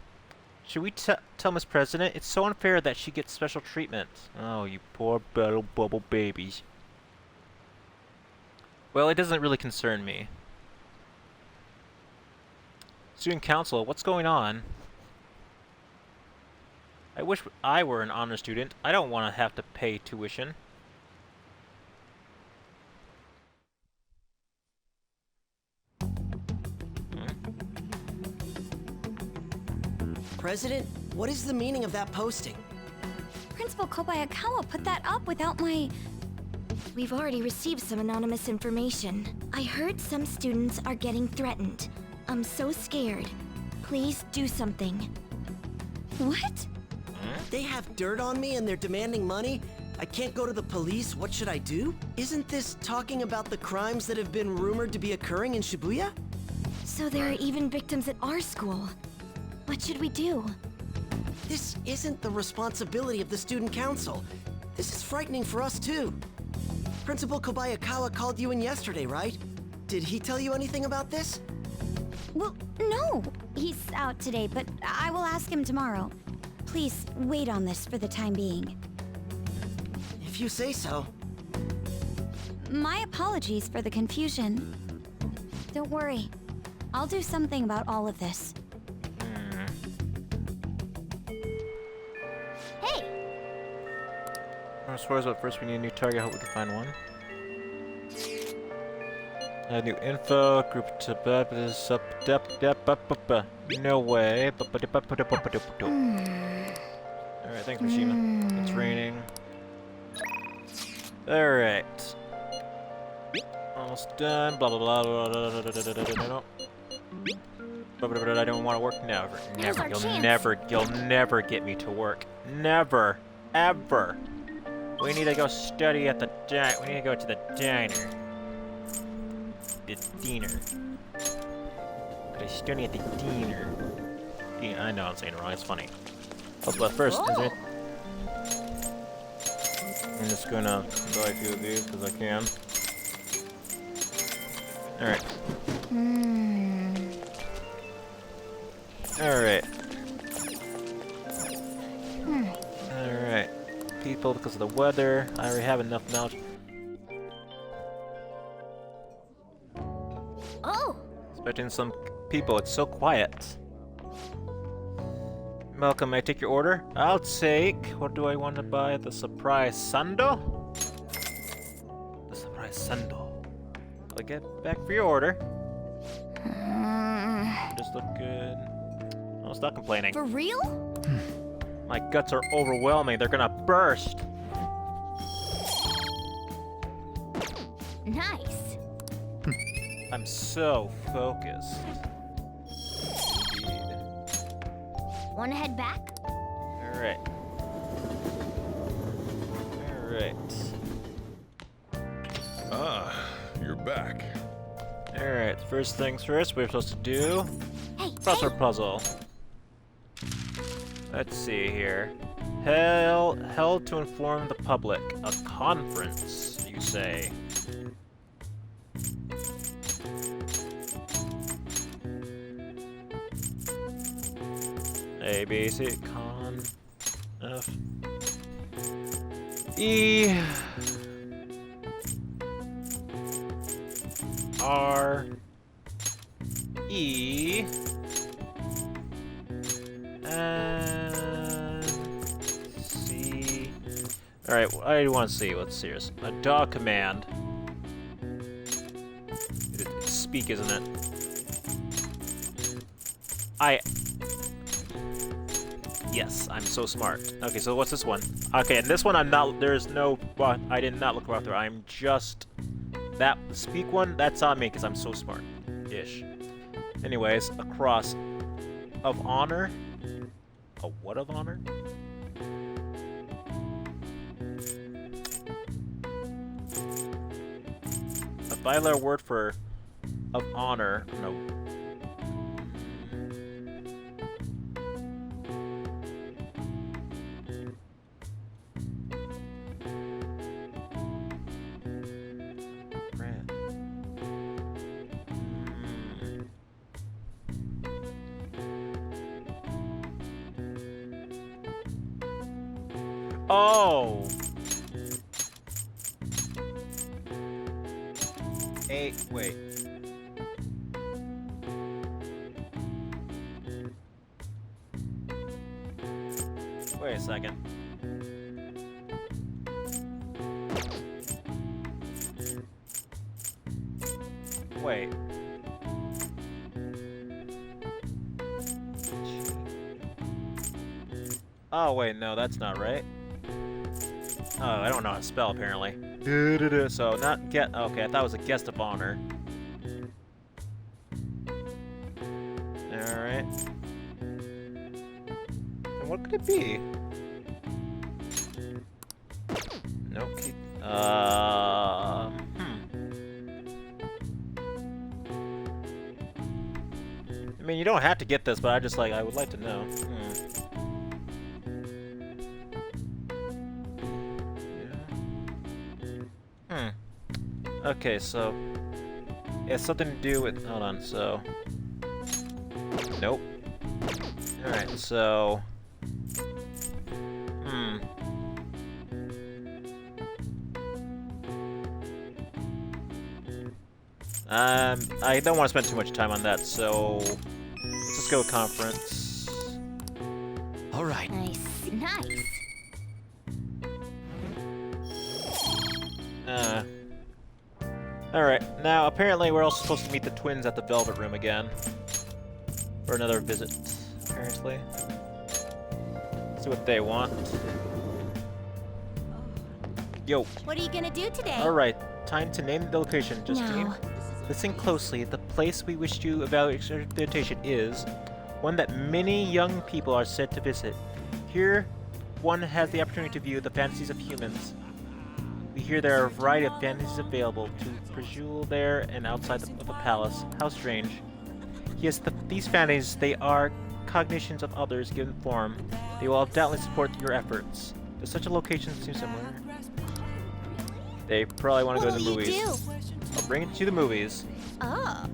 Should we tell Miss President? It's so unfair that she gets special treatment. Oh, you poor little bubble babies. Well, it doesn't really concern me. Student Council, what's going on? I wish I were an honor student. I don't want to have to pay tuition. President, what is the meaning of that posting? Principal Kobayakawa put that up without my... We've already received some anonymous information. I heard some students are getting threatened. I'm so scared. Please do something. What? They have dirt on me and they're demanding money? I can't go to the police. What should I do? Isn't this talking about the crimes that have been rumored to be occurring in Shibuya? So there are even victims at our school. What should we do? This isn't the responsibility of the student council. This is frightening for us too. Principal Kobayakawa called you in yesterday, right? Did he tell you anything about this? Well, no. He's out today, but I will ask him tomorrow. Please wait on this for the time being. If you say so. My apologies for the confusion. Don't worry. I'll do something about all of this. Hey! As far as what first we need a new target, I hope we can find one. New info, group to no way. Alright, thanks Mishima. It's raining. Alright. Almost done. Blah blah blah blah blah blah blah blah. I don't want to work. Never. You'll never get me to work. Never. Ever. We need to go study at the we need to go to the diner. The diner. Go study at the diner. Yeah, I know I'm saying it wrong. It's funny. But first, is it? I'm just gonna buy a few of these because I can. Alright. Alright. Alright. People, because of the weather, I already have enough knowledge. Oh! Expecting some people, it's so quiet. Malcolm, may I take your order? I'll take... What do I want to buy? The surprise sando? The surprise sando. I'll get back for your order. Just look good. Oh, stop complaining. For real? My guts are overwhelming. They're gonna burst. Nice. I'm so focused. Indeed. Wanna head back? Alright. Alright. Ah, you're back. Alright, first things first, we're supposed to do Hey, crossword puzzle. Let's see here. Held to inform the public. A conference, you say. A, B, C, con, F, E, R, E, and C. Alright, I want to see. Let's see. A dog command. It's speak, isn't it? Yes, I'm so smart. Okay, so what's this one? Okay, and this one I'm not. There's no. Well, I did not look around there. I'm just. That speak one, that's on me because I'm so smart. Ish. Anyways, a cross of honor. A what of honor? A bilateral word for of honor. No. Oh! Wait. Wait a second. Wait. Oh, wait, no, that's not right. Oh, I don't know how to spell, apparently. So, not get... Okay, I thought it was a guest of honor. Alright. And what could it be? Nope. I mean, you don't have to get this, but I would like to know. Okay, so it has something to do with. Hold on. So, nope. All right. So, I don't want to spend too much time on that. So, let's just go with conference. All right. Nice. Nice. Alright, now apparently we're also supposed to meet the twins at the Velvet Room again. For another visit, apparently. See what they want. Yo. What are you gonna do today? Alright, time to name the location, Justine. No. Listen closely. The place we wish to evaluate your invitation is one that many young people are said to visit. Here, one has the opportunity to view the fantasies of humans. We hear there are a variety of fantasies available to Prejule there and outside of the palace. How strange. Yes, these fantasies, they are cognitions of others given form. They will undoubtedly support your efforts. Does such a location seem similar? They probably want to go to the movies. I'll bring it to the movies. Oh.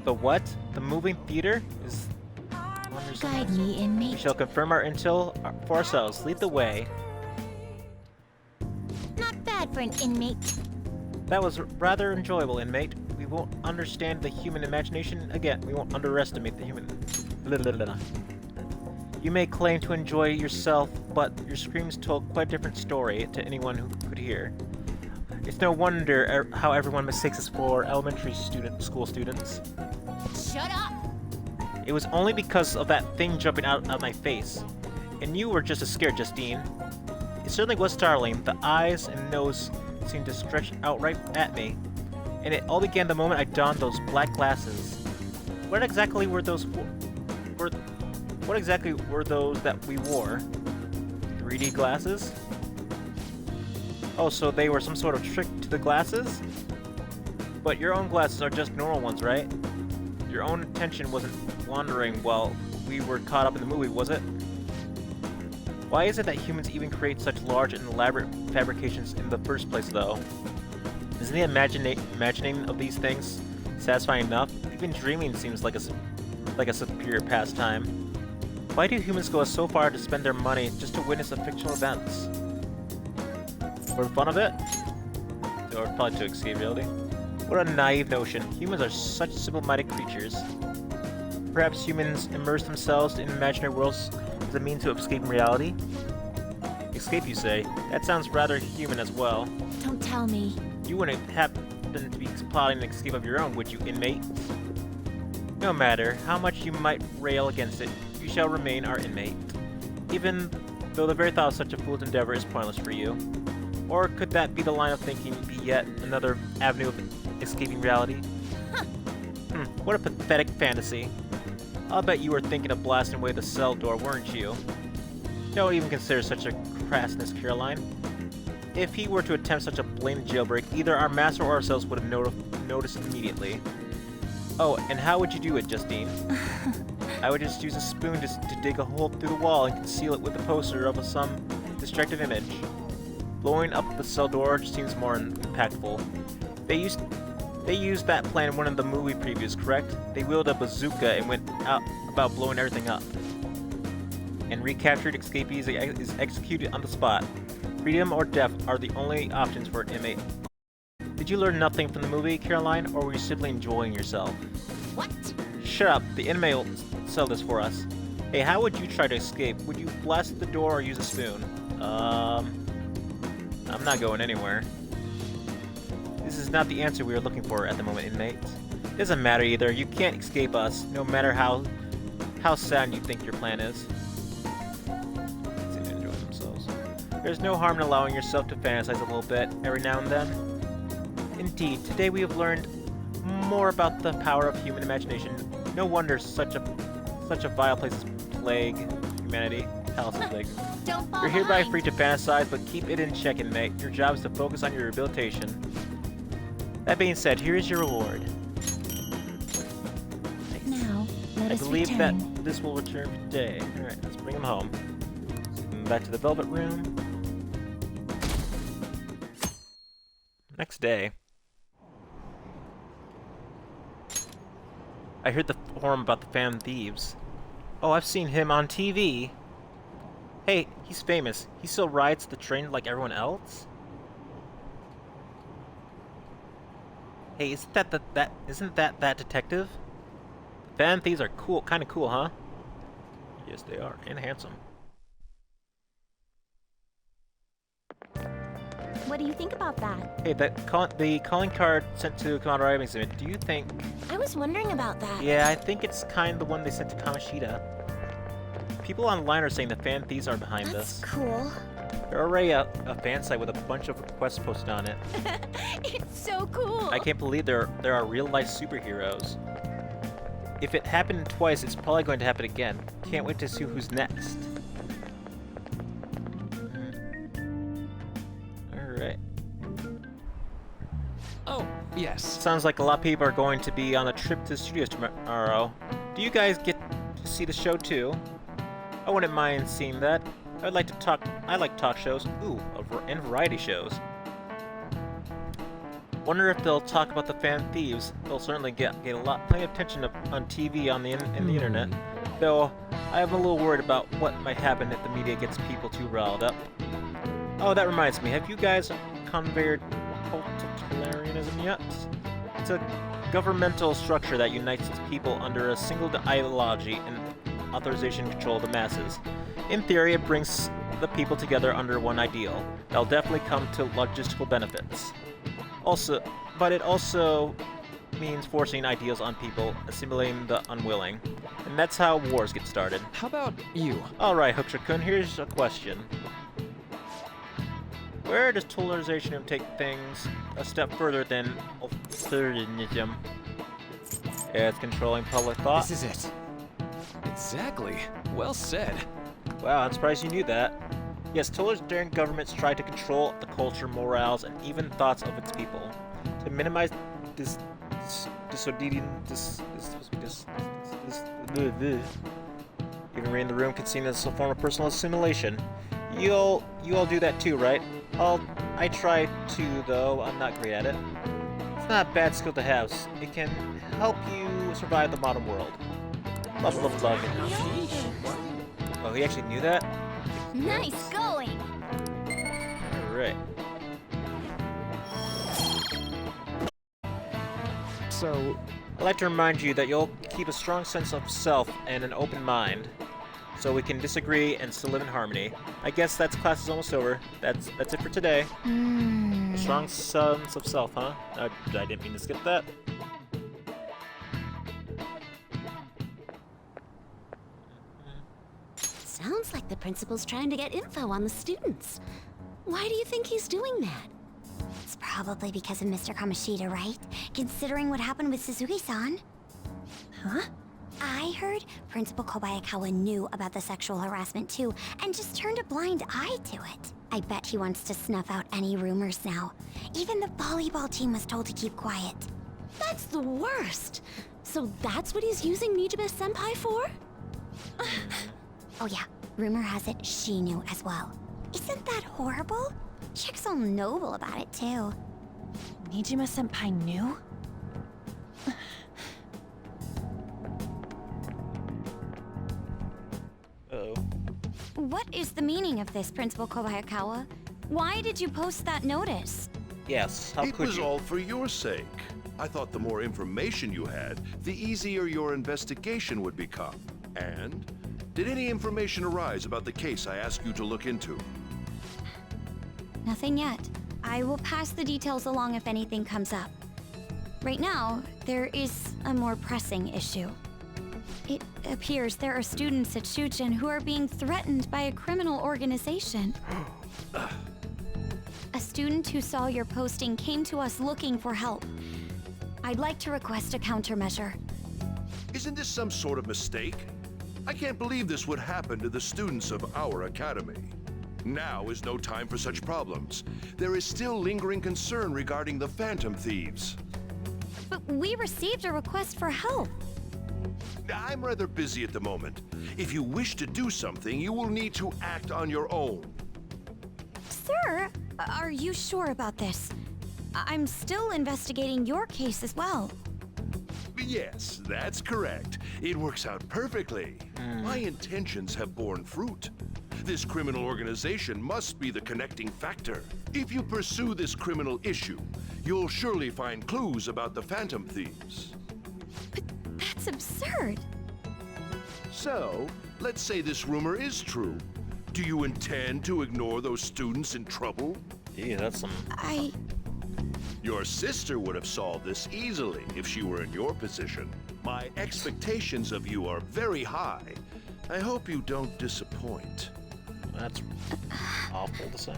The what? The moving theater? Is Guide me, inmate. We shall confirm our intel for ourselves. Lead the way. Not bad for an inmate. That was rather enjoyable, inmate. We won't understand the human imagination again. We won't underestimate the human. You may claim to enjoy yourself, but your screams told quite a different story to anyone who could hear. It's no wonder how everyone mistakes us for elementary school students. Shut up! It was only because of that thing jumping out of my face. And you were just as scared, Justine. It certainly was startling. The eyes and nose seemed to stretch out right at me. And it all began the moment I donned those black glasses. What exactly were those what exactly were those that we wore? 3D glasses? Oh, so they were some sort of trick to the glasses? But your own glasses are just normal ones, right? Your own attention wasn't wandering while we were caught up in the movie, was it? Why is it that humans even create such large and elaborate fabrications in the first place, though? Isn't the imagining of these things satisfying enough? Even dreaming seems like a superior pastime. Why do humans go so far to spend their money just to witness a fictional events? For the fun of it? Or probably to escape reality? What a naive notion. Humans are such simple-minded creatures. Perhaps humans immerse themselves in imaginary worlds as a means to escape reality? Escape, you say? That sounds rather human as well. Don't tell me. You wouldn't happen to be plotting an escape of your own, would you, inmate? No matter how much you might rail against it, you shall remain our inmate. Even though the very thought of such a fool's endeavor is pointless for you. Or could that be the line of thinking be yet another avenue of escaping reality? Huh. What a pathetic fantasy. I'll bet you were thinking of blasting away the cell door, weren't you? Don't even consider such a crassness, Caroline. If he were to attempt such a blatant jailbreak, either our master or ourselves would have noticed immediately. Oh, and how would you do it, Justine? I would just use a spoon to dig a hole through the wall and conceal it with a poster of some distractive image. Blowing up the cell door just seems more impactful. They used that plan in one of the movie previews, correct? They wielded a bazooka and went out about blowing everything up. And recaptured escapees is executed on the spot. Freedom or death are the only options for an inmate. Did you learn nothing from the movie, Caroline, or were you simply enjoying yourself? What? Shut up. The inmate will sell this for us. Hey, how would you try to escape? Would you blast the door or use a spoon? I'm not going anywhere. This is not the answer we are looking for at the moment, inmate. It doesn't matter either. You can't escape us, no matter how sound you think your plan is. Seem to enjoy themselves. There's no harm in allowing yourself to fantasize a little bit every now and then. Indeed, today we have learned more about the power of human imagination. No wonder such a vile place as plague humanity. Palace is plague. Don't fall You're hereby behind. free to fantasize, but keep it in check, inmate. Your job is to focus on your rehabilitation. That being said, here is your reward. Now, let I us believe return. that this will return today. Alright, let's bring him home. Back to the Velvet Room. Next day. I heard the forum about the Phantom Thieves. Oh, I've seen him on TV. Hey, he's famous. He still rides the train like everyone else? Hey, isn't that detective? The Phantom Thieves are cool, kind of cool, huh? Yes, they are, and handsome. What do you think about that? Hey, the calling card sent to Commander Ivan's event, do you think... I was wondering about that. Yeah, I think it's kind of the one they sent to Kamoshida. People online are saying the Fan Thieves are behind That's this. cool. There's already a fan site with a bunch of requests posted on it. It's so cool. I can't believe there are real-life superheroes. If it happened twice, it's probably going to happen again. Can't wait to see who's next. Alright. Oh, yes. Sounds like a lot of people are going to be on a trip to the studios tomorrow. Do you guys get to see the show too? I wouldn't mind seeing that. I like talk shows. Ooh, and variety shows. Wonder if they'll talk about the Fan Thieves. They'll certainly get plenty of attention on TV in the internet. Though I am a little worried about what might happen if the media gets people too riled up. Oh, that reminds me. Have you guys conveyed totalitarianism yet? It's a governmental structure that unites its people under a single ideology and authorization to control the masses. In theory, it brings the people together under one ideal. That'll definitely come to logistical benefits. But it also means forcing ideals on people, assimilating the unwilling. And that's how wars get started. How about you? Alright, Hookshire-kun, here's a question. Where does totalitarianism take things a step further than authoritarianism? It's controlling public thought. This is it. Exactly. Well said. Wow, I'm surprised you knew that. Yes, totalitarian governments try to control the culture, morals, and even thoughts of its people. To minimize disobedience, even reading the room can seem as a form of personal assimilation. You all do that too, right? I try to, though I'm not great at it. It's not a bad skill to have. It can help you survive the modern world. Love, love, love. Oh, he actually knew that? Nice going! Alright. So, I'd like to remind you that you'll keep a strong sense of self and an open mind, so we can disagree and still live in harmony. I guess class is almost over. That's it for today. A strong sense of self, huh? I didn't mean to skip that. Sounds like the principal's trying to get info on the students. Why do you think he's doing that? It's probably because of Mr. Kamoshida, right? Considering what happened with Suzuki-san. Huh? I heard Principal Kobayakawa knew about the sexual harassment too, and just turned a blind eye to it. I bet he wants to snuff out any rumors now. Even the volleyball team was told to keep quiet. That's the worst. So that's what he's using Nijime-senpai for? Oh yeah, rumor has it she knew as well. Isn't that horrible? Chick's all noble about it too. Nijima-senpai knew? Uh-oh. What is the meaning of this, Principal Kobayakawa? Why did you post that notice? Yes, how It could was you? all for your sake. I thought the more information you had, the easier your investigation would become. And did any information arise about the case I asked you to look into? Nothing yet. I will pass the details along if anything comes up. Right now, there is a more pressing issue. It appears there are students at Shuchen who are being threatened by a criminal organization. A student who saw your posting came to us looking for help. I'd like to request a countermeasure. Isn't this some sort of mistake? I can't believe this would happen to the students of our academy. Now is no time for such problems. There is still lingering concern regarding the Phantom Thieves. But we received a request for help. I'm rather busy at the moment. If you wish to do something, you will need to act on your own. Sir, are you sure about this? I'm still investigating your case as well. Yes, that's correct. It works out perfectly. My intentions have borne fruit. This criminal organization must be the connecting factor. If you pursue this criminal issue, you'll surely find clues about the Phantom Thieves. But that's absurd. So, let's say this rumor is true. Do you intend to ignore those students in trouble? Yeah, that's some... Your sister would have solved this easily if she were in your position. My expectations of you are very high. I hope you don't disappoint. That's awful to say.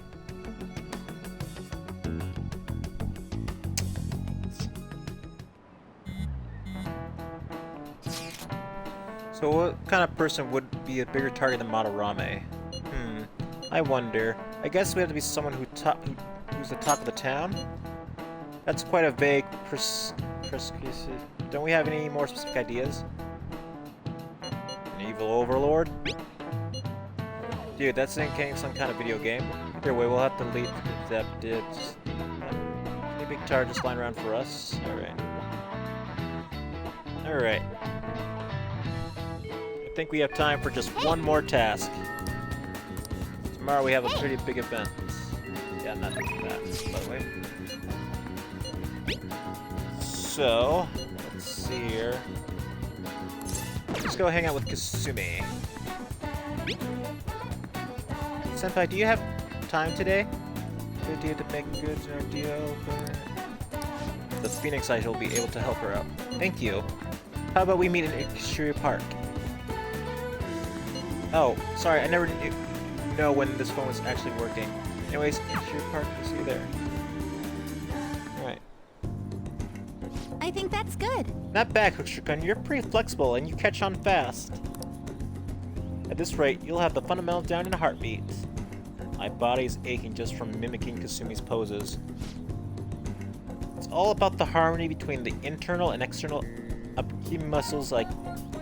So what kind of person would be a bigger target than Madarame? I wonder. I guess we have to be someone who's the top of the town? That's quite a vague Don't we have any more specific ideas? An evil overlord? Dude, that's indicating some kind of video game. Either way, we'll have to lead the Zeptids. Any big target just lying around for us? Alright. Alright. I think we have time for just one more task. Tomorrow we have a pretty big event. Yeah, not that, by the way. So, let's see here. Let's go hang out with Kasumi. Senpai, do you have time today? Good idea to make goods or deal. The Phoenix Eye will be able to help her out. Thank you. How about we meet in Exterior Park? Oh, sorry, I never know when this phone was actually working. Anyways, Exterior Park, we'll see you there. Alright. I think that's good. Not bad, Hookshirkun. You're pretty flexible and you catch on fast. At this rate, you'll have the fundamentals down in a heartbeat. My body's aching just from mimicking Kasumi's poses. It's all about the harmony between the internal and external upkeep muscles. I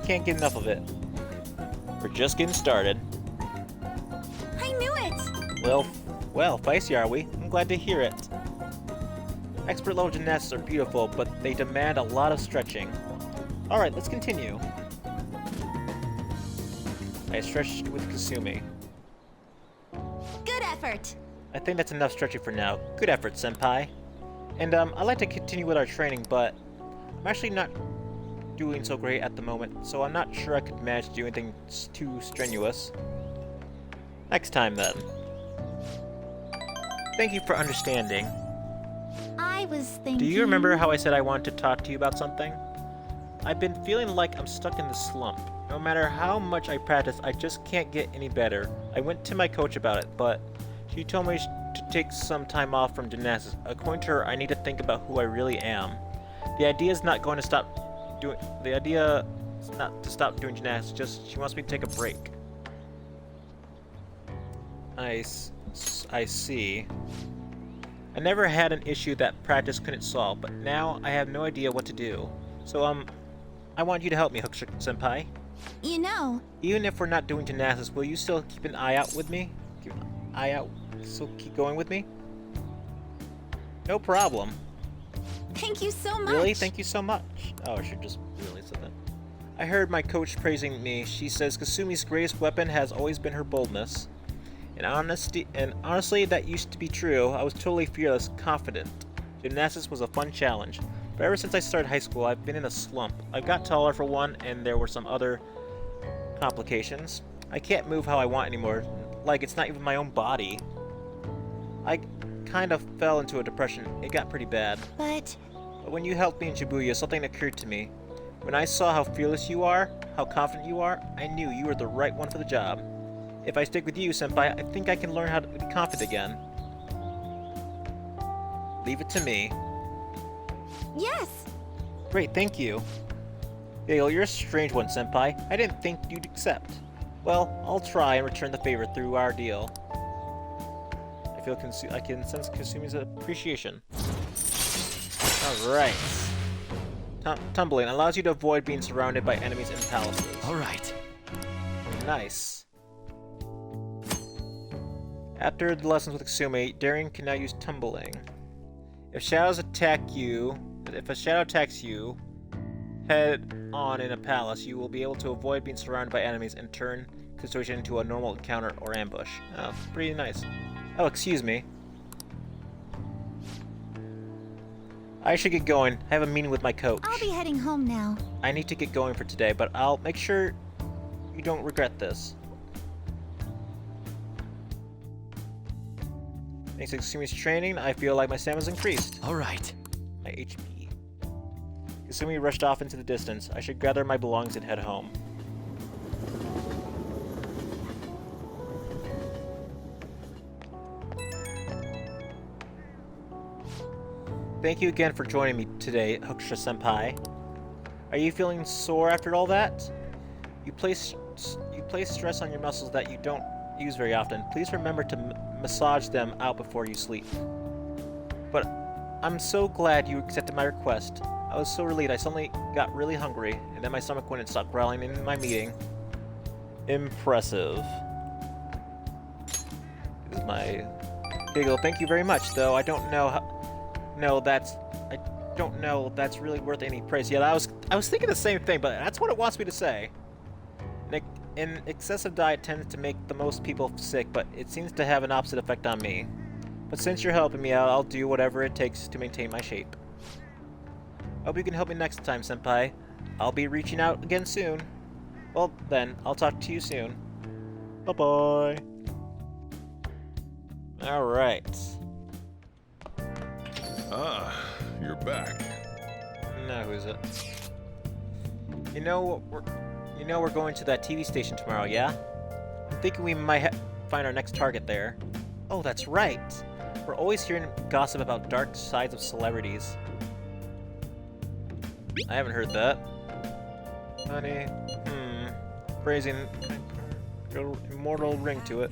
can't get enough of it. We're just getting started. I knew it! Well, feisty are we? I'm glad to hear it. Expert level gymnastics are beautiful, but they demand a lot of stretching. Alright, let's continue. I stretched with Kasumi. Good effort! I think that's enough stretching for now. Good effort, Senpai. And I'd like to continue with our training, but I'm actually not doing so great at the moment, so I'm not sure I could manage to do anything too strenuous. Next time, then. Thank you for understanding. I was thinking... Do you remember how I said I wanted to talk to you about something? I've been feeling like I'm stuck in this slump. No matter how much I practice, I just can't get any better. I went to my coach about it, but she told me to take some time off from gymnastics. According to her, I need to think about who I really am. The idea is not to stop doing gymnastics, just she wants me to take a break. I see. I never had an issue that practice couldn't solve, but now I have no idea what to do. So, I want you to help me, Hookshirkun-senpai. You know... Even if we're not doing gymnastics, will you still keep an eye out with me? Still keep going with me? No problem. Thank you so much! Really? Thank you so much. Oh, I should just really said that. I heard my coach praising me. She says Kasumi's greatest weapon has always been her boldness. And honestly, that used to be true. I was totally fearless, confident. Gymnastics was a fun challenge. But ever since I started high school, I've been in a slump. I got taller for one, and there were some other complications. I can't move how I want anymore. Like, it's not even my own body. I kind of fell into a depression. It got pretty bad. But when you helped me in Shibuya, something occurred to me. When I saw how fearless you are, how confident you are, I knew you were the right one for the job. If I stick with you, Senpai, I think I can learn how to be confident again. Leave it to me. yes! Great, thank you. Gale, you're a strange one, Senpai. I didn't think you'd accept. Well, I'll try and return the favor through our deal. I can sense Kasumi's appreciation. Alright. Tumbling allows you to avoid being surrounded by enemies in palaces. Alright. Nice. After the lessons with Kasumi, Daring can now use tumbling. If a shadow attacks you head on in a palace, you will be able to avoid being surrounded by enemies and turn the situation into a normal encounter or ambush. Oh, pretty nice. Oh, excuse me. I should get going. I have a meeting with my coach. I'll be heading home now. I need to get going for today, but I'll make sure you don't regret this. Thanks to Kasumi's training, I feel like my stamina's increased. Alright. My HP. Kasumi rushed off into the distance. I should gather my belongings and head home. Thank you again for joining me today, Hokusha-senpai. Are you feeling sore after all that? You place stress on your muscles that you don't use very often. Please remember to massage them out before you sleep. But I'm so glad you accepted my request. I was so relieved. I suddenly got really hungry, and then my stomach went and stopped growling in my meeting. Impressive. This is my giggle. Thank you very much, though I don't know how... I don't know that's really worth any praise. Yeah, I was thinking the same thing, but that's what it wants me to say. An excessive diet tends to make the most people sick, but it seems to have an opposite effect on me. But since you're helping me out, I'll do whatever it takes to maintain my shape. Hope you can help me next time, Senpai. I'll be reaching out again soon. Well, then, I'll talk to you soon. Bye-bye. Alright. Ah, you're back. Now who is it? You know we're going to that TV station tomorrow, yeah? I'm thinking we might find our next target there. Oh, that's right. We're always hearing gossip about dark sides of celebrities. I haven't heard that. Honey, phrasing, immortal ring to it.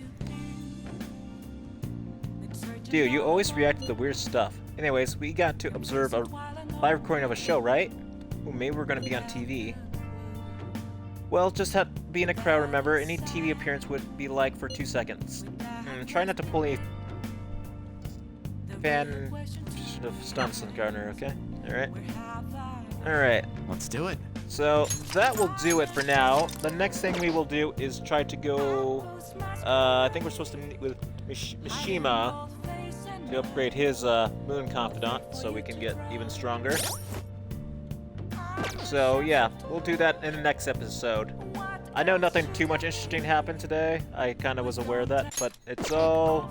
Dude, you always react to the weird stuff. Anyways, we got to observe a live recording of a show, right? Well, maybe we're gonna be on TV. Well, just have to be in a crowd, remember? Any TV appearance would be like for 2 seconds. Try not to pull any fan stunts in Gardner, okay? Alright. Alright. Let's do it. So, that will do it for now. The next thing we will do is try to go... I think we're supposed to meet with Mishima to upgrade his Moon Confidant so we can get even stronger. So yeah, we'll do that in the next episode. I know nothing too much interesting happened today. I kind of was aware of that, but it's all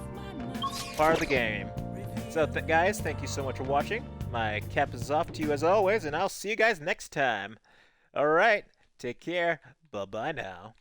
part of the game. So guys, thank you so much for watching. My cap is off to you as always, and I'll see you guys next time. Alright, take care. Bye-bye now.